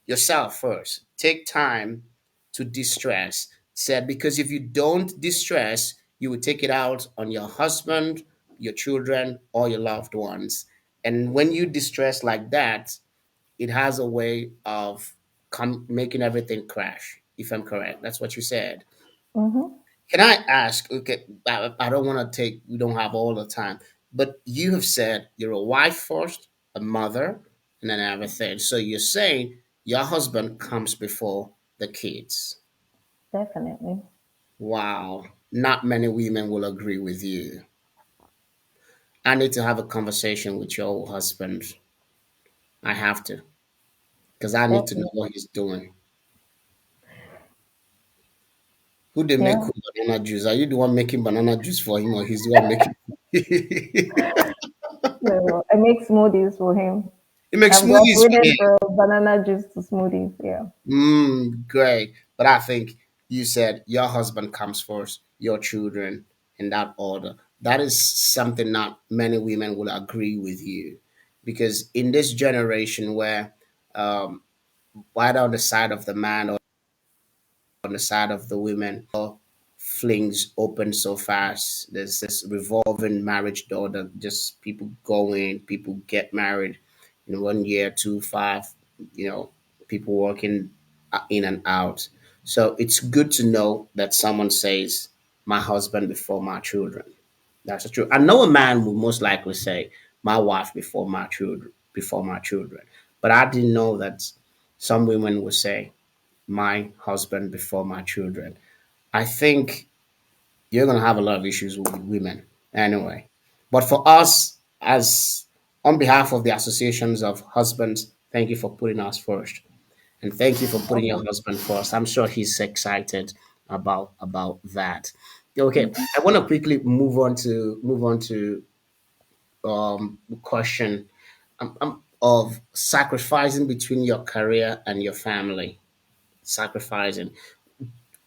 yourself first. Take time to distress. Said because if you don't distress, you will take it out on your husband, your children, or your loved ones. And when you distress like that, it has a way of making everything crash, if I'm correct. That's what you said.
Mm-hmm.
Can I ask? Okay, I don't want to take, we don't have all the time, but you have said you're a wife first, a mother, and then everything. So you're saying your husband comes before the kids.
Definitely.
Wow. Not many women will agree with you. I need to have a conversation with your husband. I have to, because I need to know
Definitely.
what he's doing. Who they make
Yeah.
cool banana juice? Are you the one making banana juice for him, or he's the one making?
So I make smoothies for him.
He makes
I've
smoothies for
graduated
him.
from banana juice to smoothies. Yeah.
Great. But I think you said your husband comes first, your children, in that order. That is something not many women will agree with you, because in this generation where um, whether on the side of the man or on the side of the women, flings open so fast. There's this revolving marriage door that just people go in, people get married in 1 year, two, five, you know, people working in and out. So it's good to know that someone says, my husband before my children. That's true. I know a man will most likely say, my wife before my children. But I didn't know that some women will say, my husband before my children. I think you're going to have a lot of issues with women anyway. But for us, as on behalf of the associations of husbands, thank you for putting us first, and thank you for putting your
Okay.
husband first. I'm sure he's excited about that. Okay,
Mhm.
I want to quickly move on to the question of sacrificing between your career and your family. Sacrificing.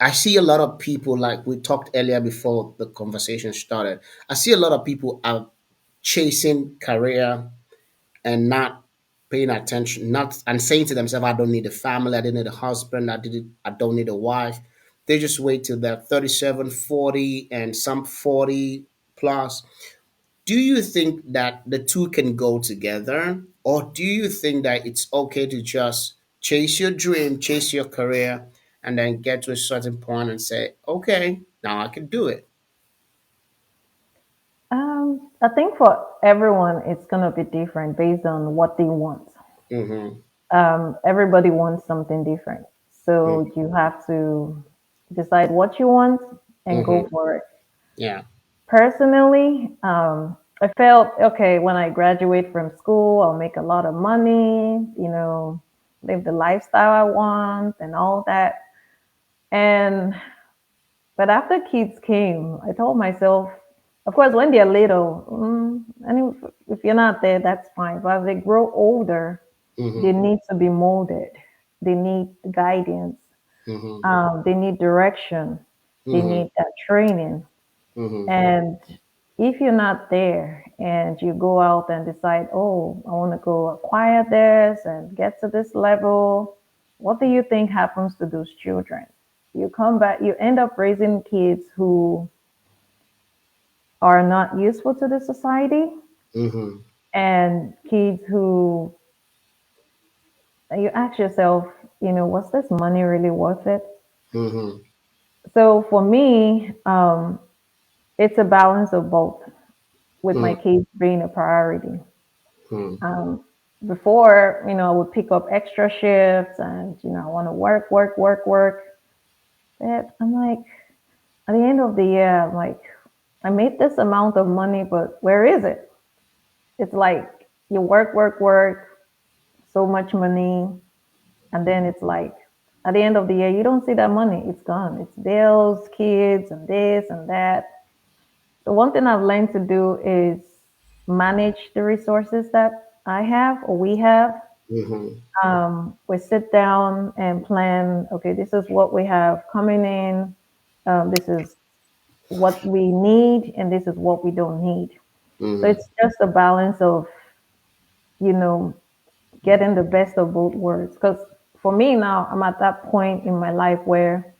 I see a lot of people, like we talked earlier before the conversation started. I see a lot of people out chasing career and not paying attention, not and saying to themselves, "I don't need a family. I didn't need a husband. I don't need a wife." They just wait till they're 37, 40, and some 40 plus. Do you think that the two can go together, or do you think that it's okay to just chase your dream, chase your career, and then get to a certain point and say, okay, now I can do it?
I think for everyone, it's gonna be different based on what they want.
Mm-hmm.
Everybody wants something different, so you have to decide what you want and
Mm-hmm.
go for it.
Yeah.
Personally, I felt okay when I graduate from school, I'll make a lot of money, live the lifestyle I want and all that. And but after kids came, I told myself, of course, when they're little, and if you're not there, that's fine. But as they grow older, they
Mm-hmm.
need to be molded. They need guidance.
Mm-hmm.
They need direction. They
Mm-hmm.
need that training.
Mm-hmm.
And if you're not there and you go out and decide, oh, I want to go acquire this and get to this level, what do you think happens to those children? You come back, you end up raising kids who are not useful to the society
Mm-hmm.
and kids who you ask yourself, was this money really worth it?
Mm-hmm.
So for me, it's a balance of both, with my kids being a priority.
Mm-hmm.
Um, Before, I would pick up extra shifts and, I want to work, work, work, work. But I'm like, at the end of the year, I'm like, I made this amount of money, but where is it? It's like you work, work, work, so much money. And then it's like, at the end of the year, you don't see that money. It's gone. It's bills, kids, and this and that. So one thing I've learned to do is manage the resources that I have or we have.
Mm-hmm.
We sit down and plan, okay, this is what we have coming in. This is what we need, and this is what we don't need. So
Mm-hmm.
it's just a balance of, you know, getting the best of both worlds. Because for me now, I'm at that point in my life where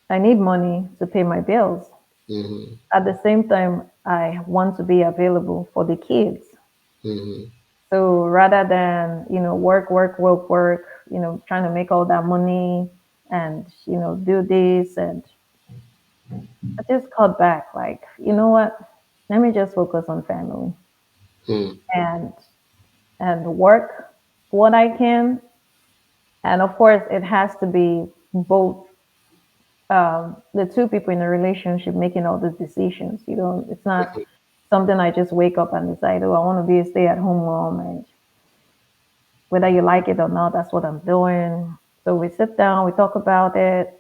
I need money to pay my bills.
Mm-hmm.
At the same time, I want to be available for the kids.
Mm-hmm.
So rather than, work, work, work, work, trying to make all that money and, do this, and I just cut back. Like, you know what? Let me just focus on family
Mm-hmm.
and work what I can. And of course, it has to be both, the two people in a relationship making all the decisions. It's not something I just wake up and decide, oh, I want to be a stay-at-home mom, and whether you like it or not, that's what I'm doing. So we sit down, we talk about it.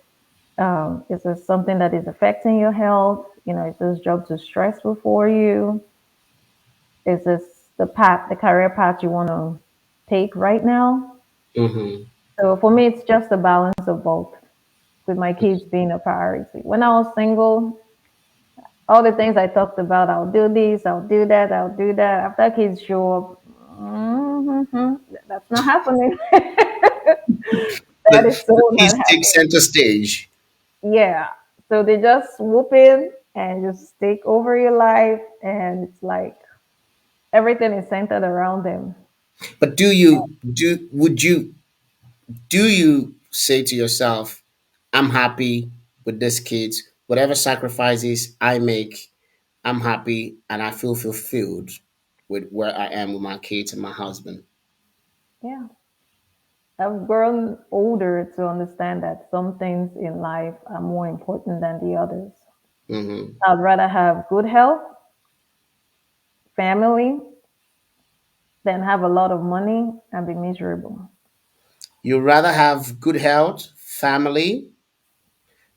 Is this something that is affecting your health? Is this job too stressful for you? Is this the career path you want to take right now?
Mm-hmm.
So for me, it's just a balance of both, with my kids being a priority. When I was single, all the things I talked about, I'll do this, I'll do that, I'll do that. After kids show up, that's not happening. That
The,
is so
the
not
kids take
happening.
center stage.
Yeah. So they just swoop in and just take over your life. And it's like everything is centered around them.
But do you say to yourself, I'm happy with this kids, whatever sacrifices I make, I'm happy and I feel fulfilled with where I am with my kids and my husband.
Yeah. I've grown older to understand that some things in life are more important than the others.
Hmm.
I'd rather have good health, family, than have a lot of money and be miserable.
You'd rather have good health, family,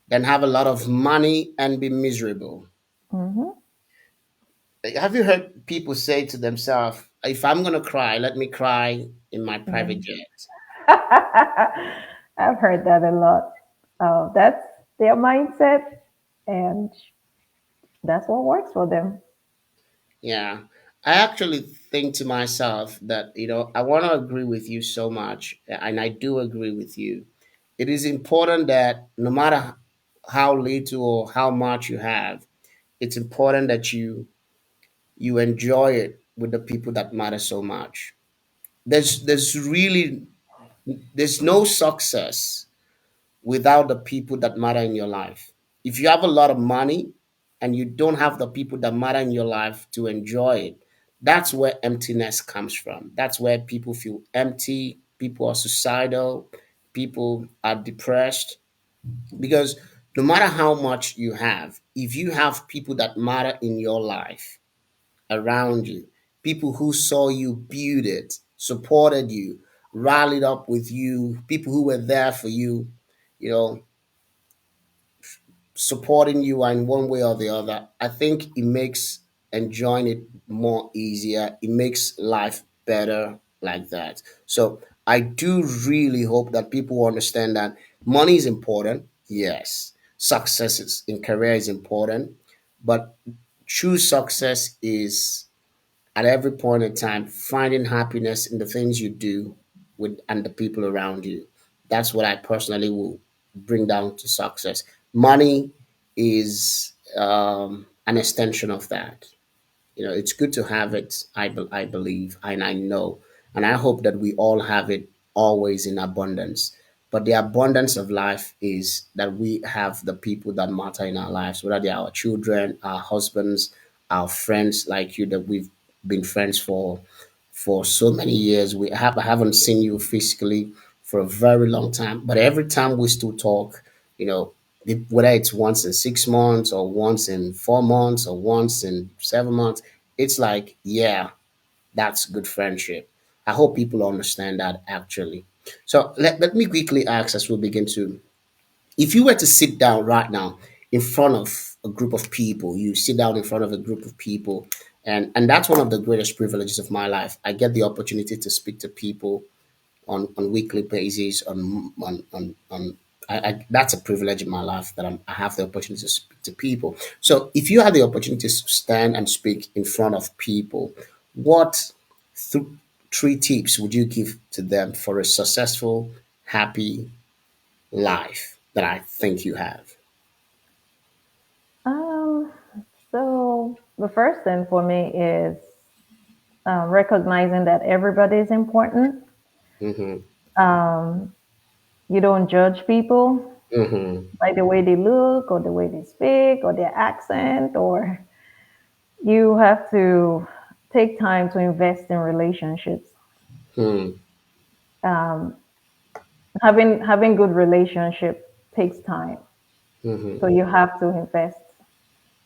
than have a lot of money and be miserable.
Hmm.
Have you heard people say to themselves, if I'm going to cry, let me cry in my private jet?
I've heard that a lot. That's their mindset, and that's what works for them.
Yeah. I actually think to myself that, I want to agree with you so much, and I do agree with you. It is important that no matter how little or how much you have, it's important that you enjoy it with the people that matter so much. There's no success without the people that matter in your life. If you have a lot of money and you don't have the people that matter in your life to enjoy it, that's where emptiness comes from. That's where people feel empty, people are suicidal, people are depressed. Because no matter how much you have, if you have people that matter in your life around you, people who saw you build it, supported you, rallied up with you, people who were there for you, you know, supporting you in one way or the other, I think it makes enjoying it more easier. It makes life better like that. So I do really hope that people understand that money is important. Yes, in career is important, but true success is at every point in time finding happiness in the things you do with and the people around you. That's what I personally will bring down to success. Money is an extension of that. It's good to have it. I believe and I know, and I hope that we all have it always in abundance. But the abundance of life is that we have the people that matter in our lives, whether they're our children, our husbands, our friends like you that we've been friends for so many years. I haven't seen you physically for a very long time, but every time we still talk, you know, whether it's once in 6 months or once in 4 months or once in 7 months, it's like, yeah, that's good friendship. I hope people understand that actually. So let me quickly ask as we begin to, if you were to sit down right now in front of a group of people, you sit down in front of a group of people, and that's one of the greatest privileges of my life. I get the opportunity to speak to people on weekly basis on that's a privilege in my life that I have the opportunity to speak to people. So if you had the opportunity to stand and speak in front of people, what th- three tips would you give to them for a successful, happy life that I think you have?
So the first thing for me is recognizing that everybody is important.
Mm-hmm.
You don't judge people
Mm-hmm.
by the way they look or the way they speak or their accent, or you have to take time to invest in relationships.
Mm-hmm.
Having good relationship takes time, so you have to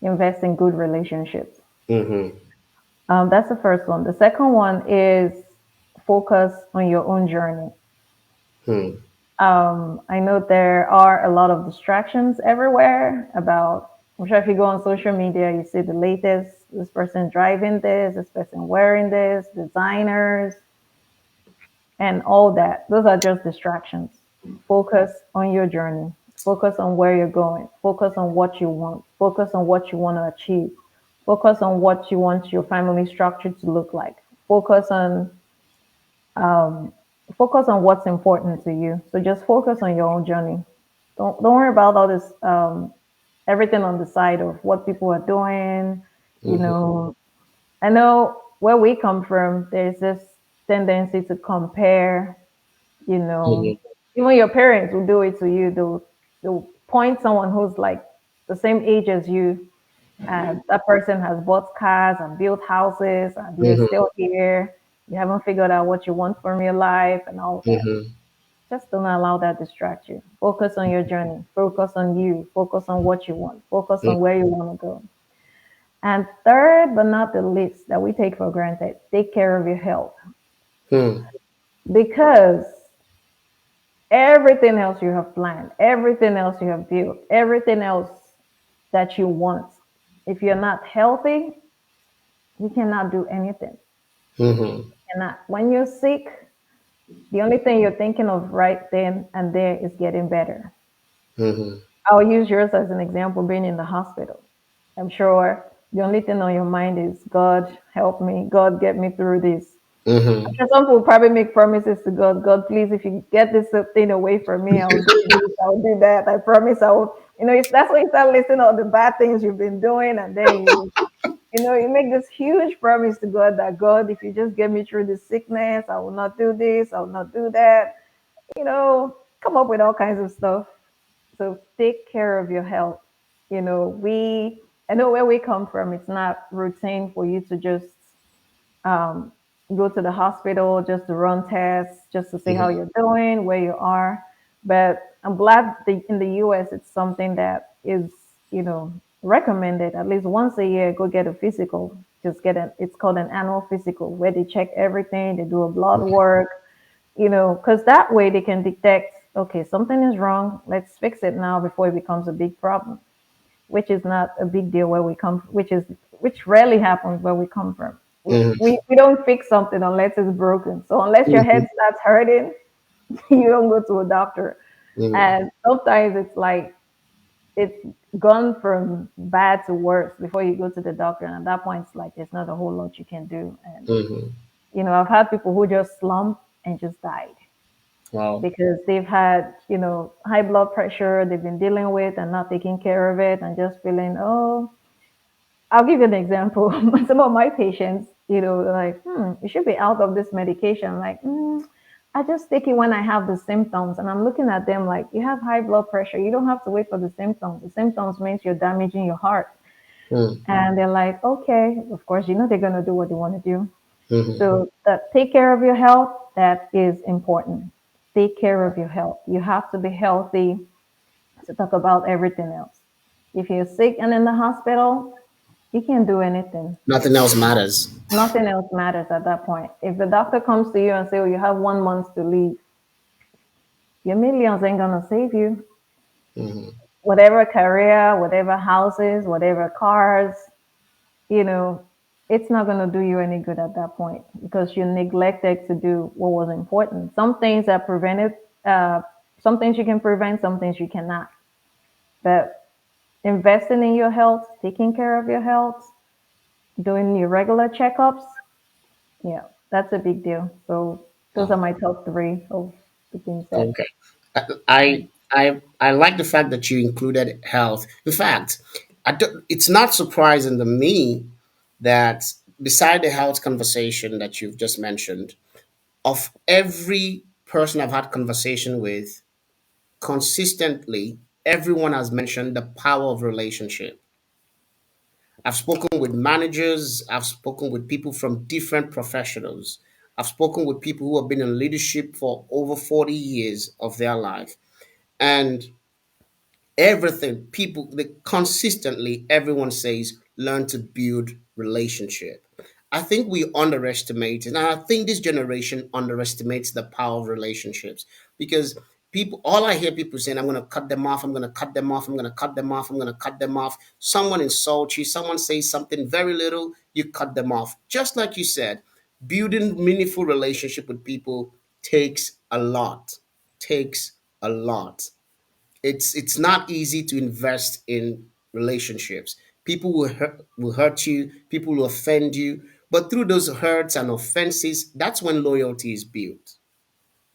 invest in good relationships.
Mm-hmm.
That's the first one. The second one is focus on your own journey.
Mm-hmm.
I know there are a lot of distractions everywhere about, I'm sure if you go on social media, you see the latest, this person driving this person wearing this, designers, and all that. Those are just distractions. Focus on your journey. Focus on where you're going. Focus on what you want. Focus on what you want to achieve. Focus on what you want your family structure to look like. Focus on focus on what's important to you. So just focus on your own journey. Don't worry about all this everything on the side of what people are doing. You
Mm-hmm.
know, I know where we come from. There's this tendency to compare. You know,
Mm-hmm.
even your parents will do it to you. They'll point someone who's like the same age as you, and that person has bought cars and built houses, and you're
Mm-hmm.
still here. You haven't figured out what you want from your life and all that.
Mm-hmm.
Just don't allow that distract you. Focus on your journey. Focus on you. Focus on what you want. Focus on where you want to go. And third, but not the least, that we take for granted, take care of your health.
Mm-hmm.
Because everything else you have planned, everything else you have built, everything else that you want, if you're not healthy, you cannot do anything.
Mm-hmm.
Cannot. When you're sick, the only thing you're thinking of right then and there is getting better.
Mm-hmm.
I'll use yours as an example, being in the hospital. I'm sure the only thing on your mind is, God, help me. God, get me through this. I'm
Mm-hmm.
sure some people probably make promises to God. God, please, if you get this thing away from me, I'll do this, I'll do that. I promise I will. That's when you start listing all the bad things you've been doing, and then you make this huge promise to God that, God, if you just get me through this sickness, I will not do this, I will not do that. Come up with all kinds of stuff. So take care of your health. I know where we come from. It's not routine for you to just um, go to the hospital just to run tests, just to see how
Mm-hmm.
you're doing, where you are. But I'm glad in the US, it's something that is, recommended at least once a year. Go get a physical. Just it's called an annual physical, where they check everything. They do a blood work, because that way they can detect, okay, something is wrong. Let's fix it now before it becomes a big problem, which is not a big deal where we come, which rarely happens where we come from.
Mm-hmm.
We don't fix something unless it's broken. So unless your head starts hurting, you don't go to a doctor.
Mm-hmm.
And sometimes it's like it's gone from bad to worse before you go to the doctor. And at that point, it's like there's not a whole lot you can do. And
Mm-hmm.
I've had people who just slump and just died
Wow.
because they've had, high blood pressure they've been dealing with and not taking care of it and just feeling, oh, I'll give you an example. Some of my patients, they're like, you should be out of this medication. I'm like, I just take it when I have the symptoms. And I'm looking at them like, you have high blood pressure. You don't have to wait for the symptoms. The symptoms means you're damaging your heart. And they're like, okay, of course, they're going to do what they want to do.
Mm-hmm.
So take care of your health. That is important. Take care of your health. You have to be healthy to talk about everything else. If you're sick and in the hospital, you can't do anything.
Nothing else matters.
Nothing else matters at that point. If the doctor comes to you and say, "Oh, you have 1 month to live," your millions ain't gonna save you.
Mm-hmm.
Whatever career, whatever houses, whatever cars, you know, it's not gonna do you any good at that point because you neglected to do what was important. Some things are prevented. Uh, some things you can prevent, some things you cannot. But investing in your health, taking care of your health, doing your regular checkups, yeah, that's a big deal. So those are
Wow.
my top three of the things that.
Okay. I like the fact that you included health. In fact, it's not surprising to me that beside the health conversation that you've just mentioned, of every person I've had conversation with, consistently, everyone has mentioned the power of relationship. I've spoken with managers, I've spoken with people from different professionals, I've spoken with people who have been in leadership for over 40 years of their life. And everything people they consistently everyone says learn to build relationship. I think we underestimate, and I think this generation underestimates the power of relationships, because people, all I hear people saying, I'm going to cut them off, I'm going to cut them off, I'm going to cut them off, I'm going to cut them off. Someone insults you, someone says something very little, you cut them off. Just like you said, building meaningful relationship with people takes a lot, takes a lot. It's not easy to invest in relationships. People will hurt you, people will offend you, but through those hurts and offenses, that's when loyalty is built.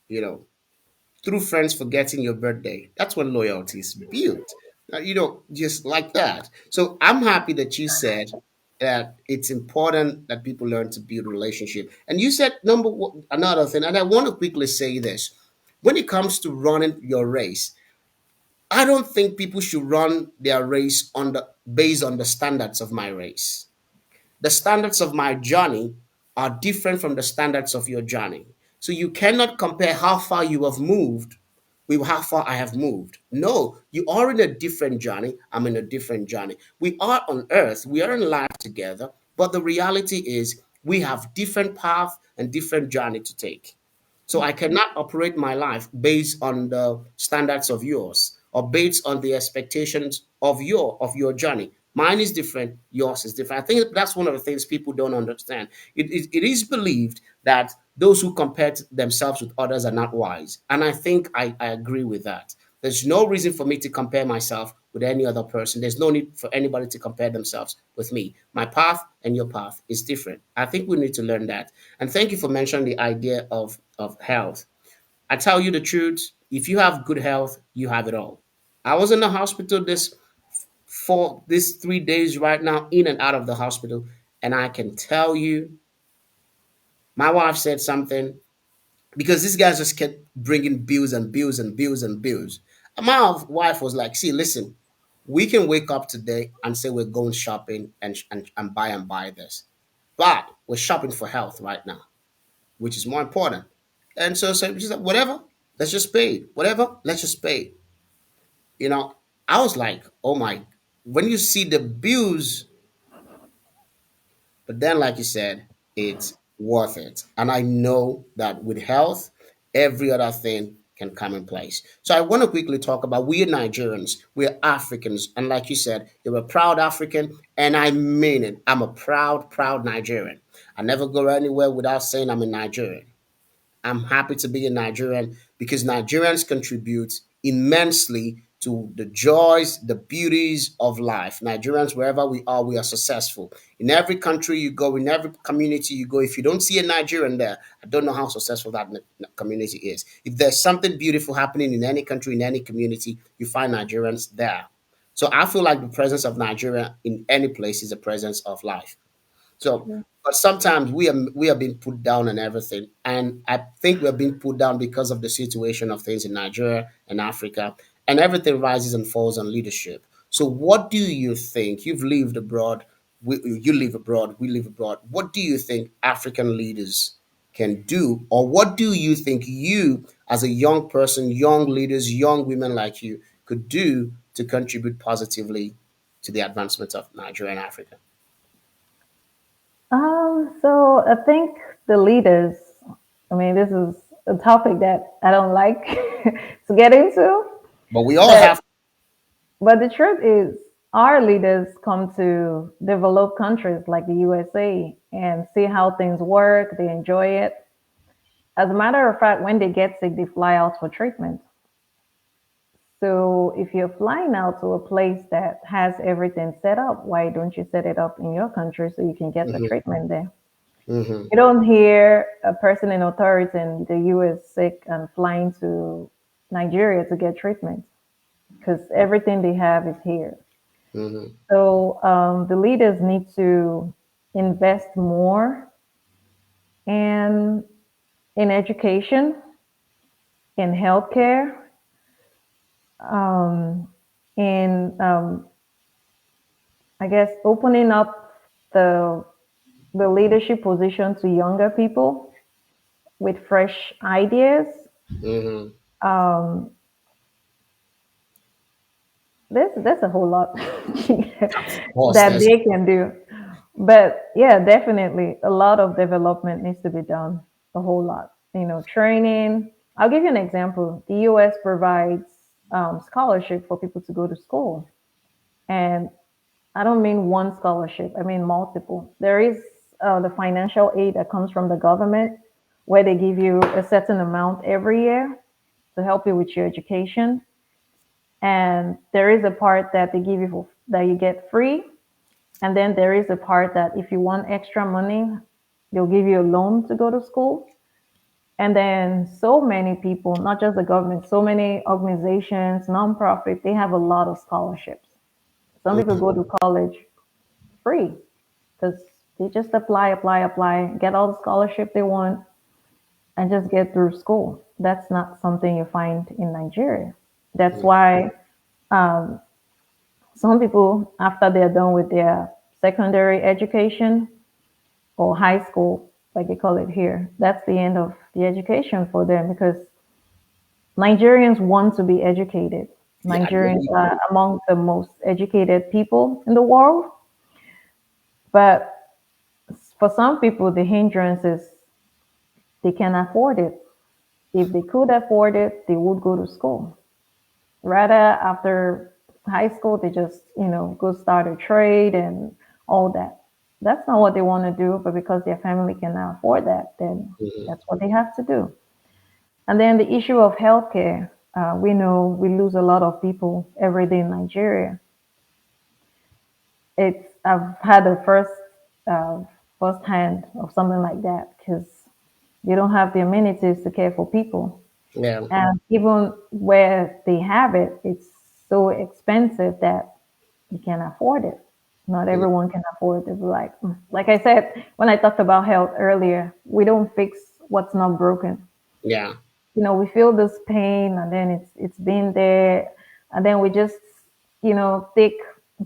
You know, through friends forgetting your birthday, that's when loyalty is built. Just like that. So I'm happy that you said that it's important that people learn to build relationship. And you said number one, another thing, and I want to quickly say this: when it comes to running your race, I don't think people should run their race based on the standards of my race. The standards of my journey are different from the standards of your journey. So you cannot compare how far you have moved with how far I have moved. No, you are in a different journey. I'm in a different journey. We are on earth, we are in life together, but the reality is we have different path and different journey to take. So I cannot operate my life based on the standards of yours or based on the expectations of your journey. Mine is different, yours is different. I think that's one of the things people don't understand. It is believed that those who compare themselves with others are not wise. And I think I agree with that. There's no reason for me to compare myself with any other person. There's no need for anybody to compare themselves with me. My path and your path is different. I think we need to learn that. And thank you for mentioning the idea of health. I tell you the truth, if you have good health, you have it all. I was in the hospital this 3 days right now, in and out of the hospital, and I can tell you, my wife said something, because these guys just kept bringing bills and bills and bills and bills. And my wife was like, "See, listen, we can wake up today and say we're going shopping and buy this, but we're shopping for health right now, which is more important." And so she's like, "Whatever, let's just pay it. Whatever, let's just pay it." You know, I was like, "Oh my!" When you see the bills, but then, like you said, it's worth it. And I know that with health, every other thing can come in place. So I want to quickly talk about, we're Nigerians, we're Africans. And like you said, you're a proud African, and I mean it. I'm a proud, proud Nigerian. I never go anywhere without saying I'm a Nigerian. I'm happy to be a Nigerian because Nigerians contribute immensely to the joys, the beauties of life. Nigerians, wherever we are successful. In every country you go, in every community you go, if you don't see a Nigerian there, I don't know how successful that community is. If there's something beautiful happening in any country, in any community, you find Nigerians there. So I feel like the presence of Nigeria in any place is a presence of life. So, but sometimes we are being put down and everything, and I think we're being put down because of the situation of things in Nigeria and Africa, and everything rises and falls on leadership. So, what do you think? You've lived abroad. You live abroad. We live abroad. What do you think African leaders can do, or what do you think you, as a young person, young leaders, young women like you, could do to contribute positively to the advancement of Nigeria and Africa?
So I think the leaders, I mean, this is a topic that I don't like to get into,
But we all
but
have.
the truth is our leaders come to developed countries like the USA and see how things work, they enjoy it. As a matter of fact, when they get sick, they fly out for treatment. So if you're flying out to a place that has everything set up, why don't you set it up in your country so you can get the
Mhm,
treatment there?
mhm.
You don't hear a person in authority in the US sick and flying to Nigeria to get treatment because everything they have is here.
Mm-hmm.
So the leaders need to invest more in education, in healthcare, in I guess opening up the leadership position to younger people with fresh ideas.
Mm-hmm.
There's a whole lot
Of course,
that
there's.
they can do. But yeah, definitely a lot of development needs to be done. A whole lot. Training. I'll give you an example. The US provides scholarship for people to go to school. And I don't mean one scholarship, I mean multiple. There is the financial aid that comes from the government where they give you a certain amount every year to help you with your education. And there is a part that they give you that you get free. And then there is a part that if you want extra money, they'll give you a loan to go to school. And then so many people, not just the government, so many organizations, nonprofit, they have a lot of scholarships. Some people
Mm-hmm.
go to college free because they just apply, get all the scholarship they want, and just get through school. That's not something you find in Nigeria. That's why some people, after they're done with their secondary education or high school, like they call it here, that's the end of the education for them because Nigerians want to be educated.
Yeah, I
Nigerians
really
are
do.
among the most educated people in the world, but for some people, the hindrance is they can afford it. If they could afford it, they would go to school. Rather, after high school, they just, go start a trade and all that. That's not what they want to do, but because their family cannot afford that, then
Mm-hmm.
that's what they have to do. And then the issue of healthcare, we know we lose a lot of people every day in Nigeria. I've had the first hand of something like that because they don't have the amenities to care for people.
Yeah.
And even where they have it, it's so expensive that you can't afford it. Not
Mm.
everyone can afford it. Like I said, when I talked about health earlier, we don't fix what's not broken.
Yeah.
We feel this pain and then it's been there and then we just, take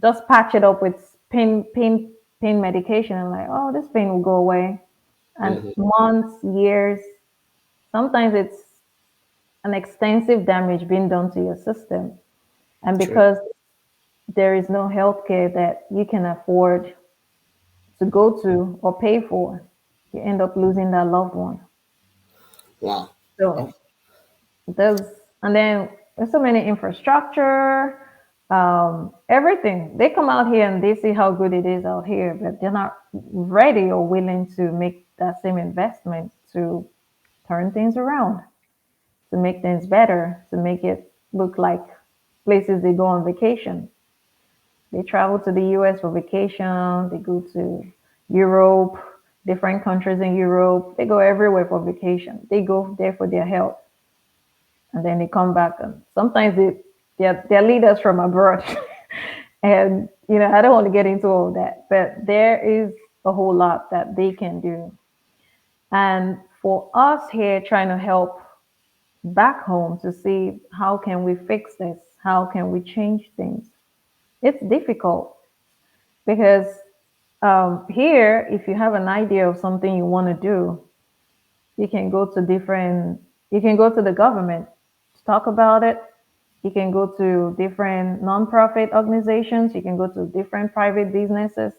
just patch it up with pain medication and like, oh, this pain will go away. And
Mm-hmm.
months, years, sometimes it's an extensive damage being done to your system. And
True.
because there is no healthcare that you can afford to go to or pay for, you end up losing that loved one.
Wow. Oh,
So there's, and then there's so many infrastructure, everything. They come out here and they see how good it is out here, but they're not ready or willing to make that same investment to turn things around, to make things better, to make it look like places they go on vacation. They travel to the US for vacation, they go to Europe, different countries in Europe. They go everywhere for vacation. They go there for their health. And then they come back and sometimes they're leaders from abroad. And I don't want to get into all that, but there is a whole lot that they can do. And for us here trying to help back home to see how can we fix this? How can we change things? It's difficult because here, if you have an idea of something you want to do, you can go to you can go to the government to talk about it. You can go to different nonprofit organizations. You can go to different private businesses,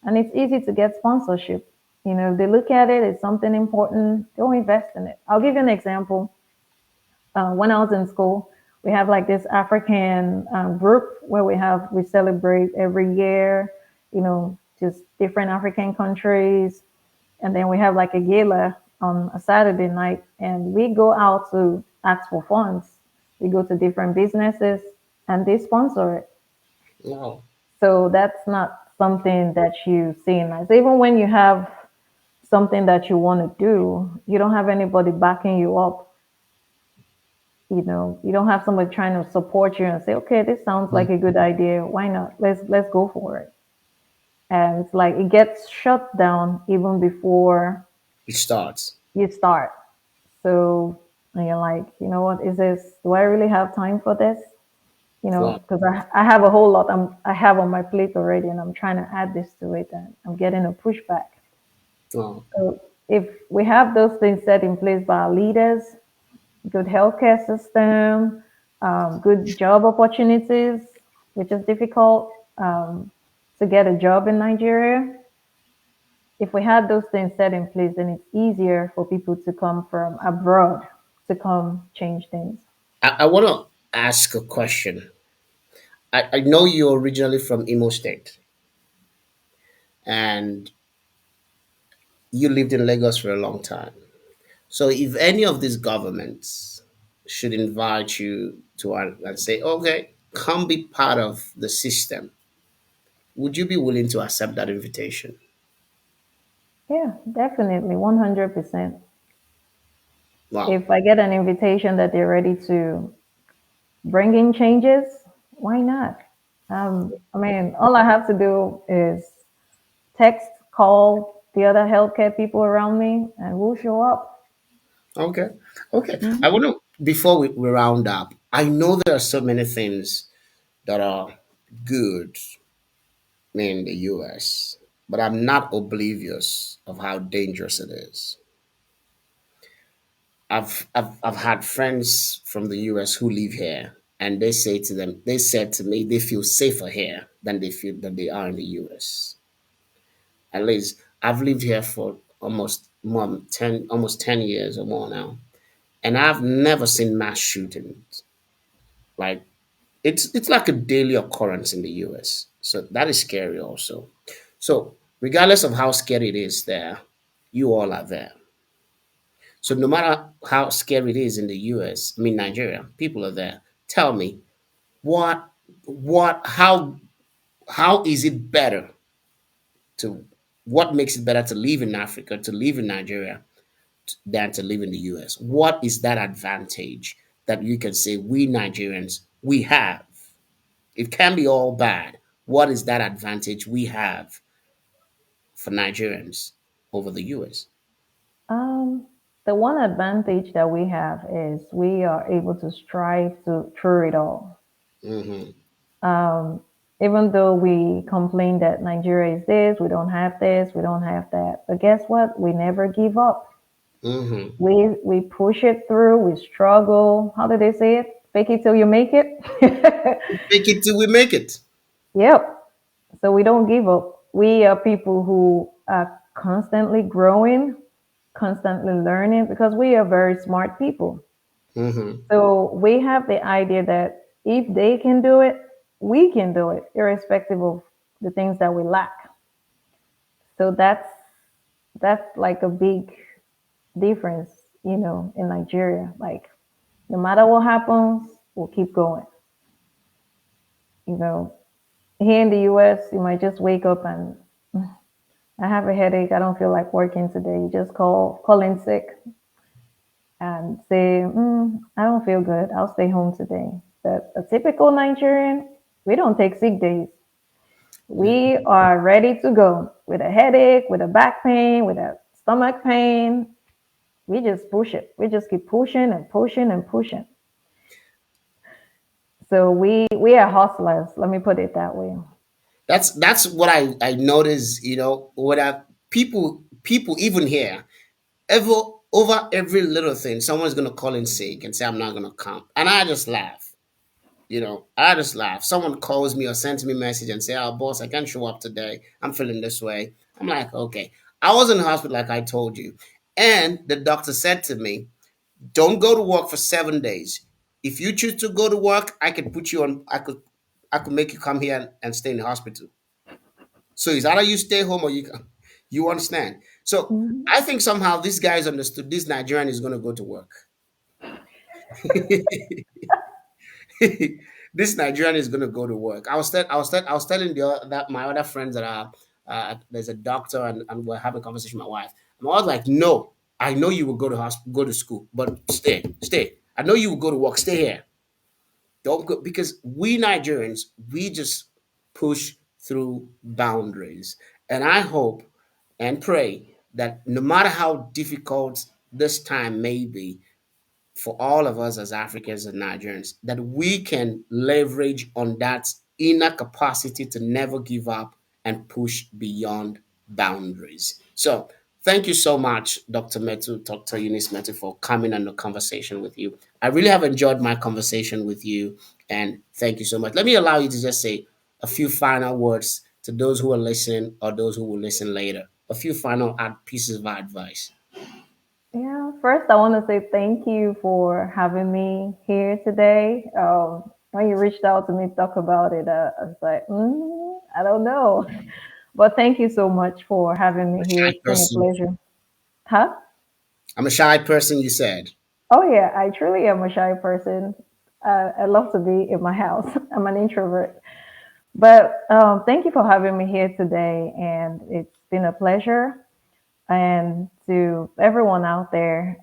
and it's easy to get sponsorship. If they look at it, it's something important, they'll invest in it. I'll give you an example. When I was in school, we have like this African group where we celebrate every year, just different African countries, and then we have like a gala on a Saturday night, and we go out to ask for funds. We go to different businesses, and they sponsor it.
wow.
So that's not something that you see in life. Even when you have something that you want to do, you don't have anybody backing you up. You don't have somebody trying to support you and say, okay, this sounds like
Mm.
a good idea. Why not? Let's go for it. And it's like it gets shut down even before
It starts.
you start. So and you're like, you know what, is this, do I really have time for this?
Wow.
Because I have a whole lot I have on my plate already and I'm trying to add this to it and I'm getting a pushback.
Wow.
So if we have those things set in place by our leaders, good healthcare system, good job opportunities, which is difficult to get a job in Nigeria. If we had those things set in place, then it's easier for people to come from abroad to come change things.
I want to ask a question. I know you're originally from Imo State and you lived in Lagos for a long time. So if any of these governments should invite you to and say, okay, come be part of the system, would you be willing to accept that invitation?
Yeah, definitely, 100%.
Wow.
If I get an invitation that they're ready to bring in changes, why not? I mean, all I have to do is text, call the other healthcare people around me, and we'll show up.
Okay. Okay. I
Mhm.
want to, before we round up, I know there are so many things that are good in the US, but I'm not oblivious of how dangerous it is. I've had friends from the US who live here and they said to me they feel safer here than they feel that they are in the US. At least I've lived here for almost 10 years or more now. And I've never seen mass shootings. Like it's like a daily occurrence in the US. So that is scary also. So regardless of how scary it is there, you all are there. So no matter how scary it is in the US, I mean Nigeria, people are there. Tell me what what how is it better to what makes it better to live in Africa, to live in Nigeria than to live in the US? What is that advantage that you can say we Nigerians we have? It can be all bad. What is that advantage we have for Nigerians over the US?
Um, the one advantage that we have is we are able to strive to through it all.
Mm-hmm.
Even though we complain that Nigeria is this, we don't have that. But guess what? We never give up.
Mm-hmm.
We push it through, we struggle. How do they say it? Fake it till you make it.
Fake it till we make it.
Yep. So we don't give up. We are people who are constantly growing, constantly learning because we are very smart people.
Mm-hmm.
So we have the idea that if they can do it, we can do it, irrespective of the things that we lack. So that's like a big difference, in Nigeria. Like no matter what happens, we'll keep going. You know, here in the US, you might just wake up and I have a headache. I don't feel like working today. You just call in sick and say, I don't feel good. I'll stay home today. But a typical Nigerian, we don't take sick days. We are ready to go with a headache, with a back pain, with a stomach pain. We just push it. We just keep pushing and pushing and pushing. So we are hustlers. Let me put it that way.
That's what I notice, when people even here, ever over every little thing, someone's gonna call in sick and say I'm not gonna come. And I just laugh. I just laugh. Someone calls me or sends me a message and say, "Oh, boss, I can't show up today. I'm feeling this way." I'm like, "Okay." I was in the hospital, like I told you, and the doctor said to me, "Don't go to work for 7 days. If you choose to go to work, I could put you on. I could make you come here and stay in the hospital. So it's either you stay home or you come. You understand?" So
Mhm.
I think somehow these guys understood this Nigerian is going to go to work. This Nigerian is going to go to work. I was telling that my other friends that are there's a doctor and we're having a conversation with my wife. And I was like, no, I know you will go to hospital, go to school, but stay. I know you will go to work. Stay here. Don't go, because we Nigerians, we just push through boundaries. And I hope and pray that no matter how difficult this time may be, for all of us as Africans and Nigerians, that we can leverage on that inner capacity to never give up and push beyond boundaries. So, thank you so much, Dr. Metu, Dr. Eunice Metu, for coming on the conversation with you. I really have enjoyed my conversation with you, and thank you so much. Let me allow you to just say a few final words to those who are listening or those who will listen later. A few final pieces of advice.
Yeah, first I want to say thank you for having me here today. When you reached out to me to talk about it, I was like, I don't know. But thank you so much for having
I'm a
me here.
shy
It's been a
person.
pleasure. Huh?
I'm a shy person, you said.
Oh, yeah, I truly am a shy person. I love to be in my house. I'm an introvert. But thank you for having me here today. And it's been a pleasure. And to everyone out there,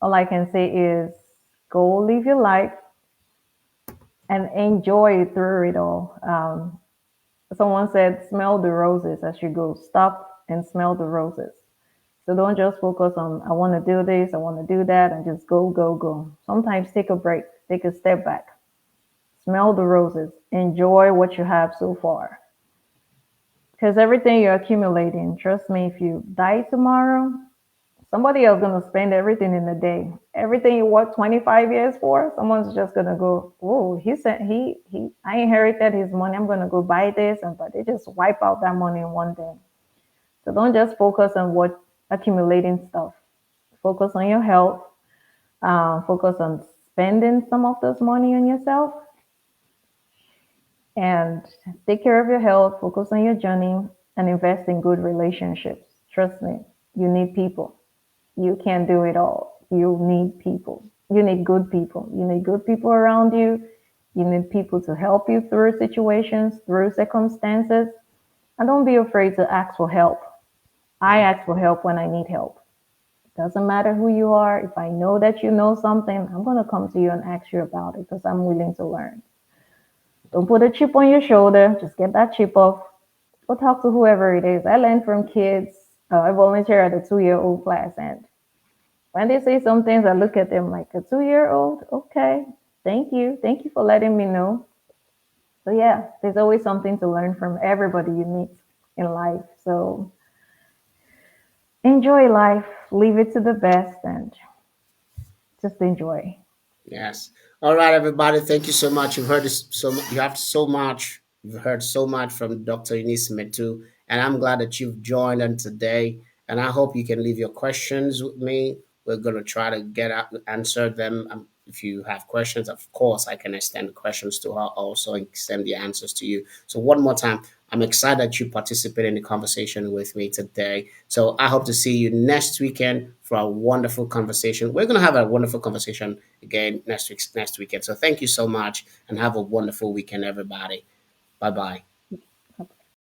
all I can say is go live your life and enjoy through it all. Someone said, smell the roses as you go. Stop and smell the roses. So don't just focus on, I want to do this, I want to do that, and just go, go, go. Sometimes take a break, take a step back, smell the roses, enjoy what you have so far. Because everything you're accumulating, trust me, if you die tomorrow, somebody else gonna spend everything in a day. Everything you worked 25 years for, someone's just gonna go, oh, he said I inherited his money. I'm gonna go buy this, and but they just wipe out that money in one day. So don't just focus on what accumulating stuff. Focus on your health. Focus on spending some of those money on yourself, and take care of your health. Focus on your journey and invest in good relationships. Trust me, you need people. You can't do it all. You need people. You need good people. You need good people around you. You need people to help you through situations, through circumstances. And don't be afraid to ask for help. I ask for help when I need help. Doesn't matter who you are. If I know that you know something, I'm going to come to you and ask you about it because I'm willing to learn. Don't put a chip on your shoulder. Just get that chip off. Go talk to whoever it is. I learned from kids. I volunteer at a 2-year old class, and when they say some things, I look at them like a 2-year old. Okay, thank you. Thank you for letting me know. So, yeah, there's always something to learn from everybody you meet in life. So, enjoy life, leave it to the best, and just enjoy.
Yes. All right, everybody. Thank you so much. You've heard this so you have so much. You've heard so much from Dr. Eunice Metu, and I'm glad that you've joined in today. And I hope you can leave your questions with me. We're going to try to get out answer them. If you have questions, of course, I can extend the questions to her also and extend the answers to you. So one more time, I'm excited that you participate in the conversation with me today. So I hope to see you next weekend for a wonderful conversation. We're going to have a wonderful conversation again next weekend. So thank you so much and have a wonderful weekend, everybody. Bye bye.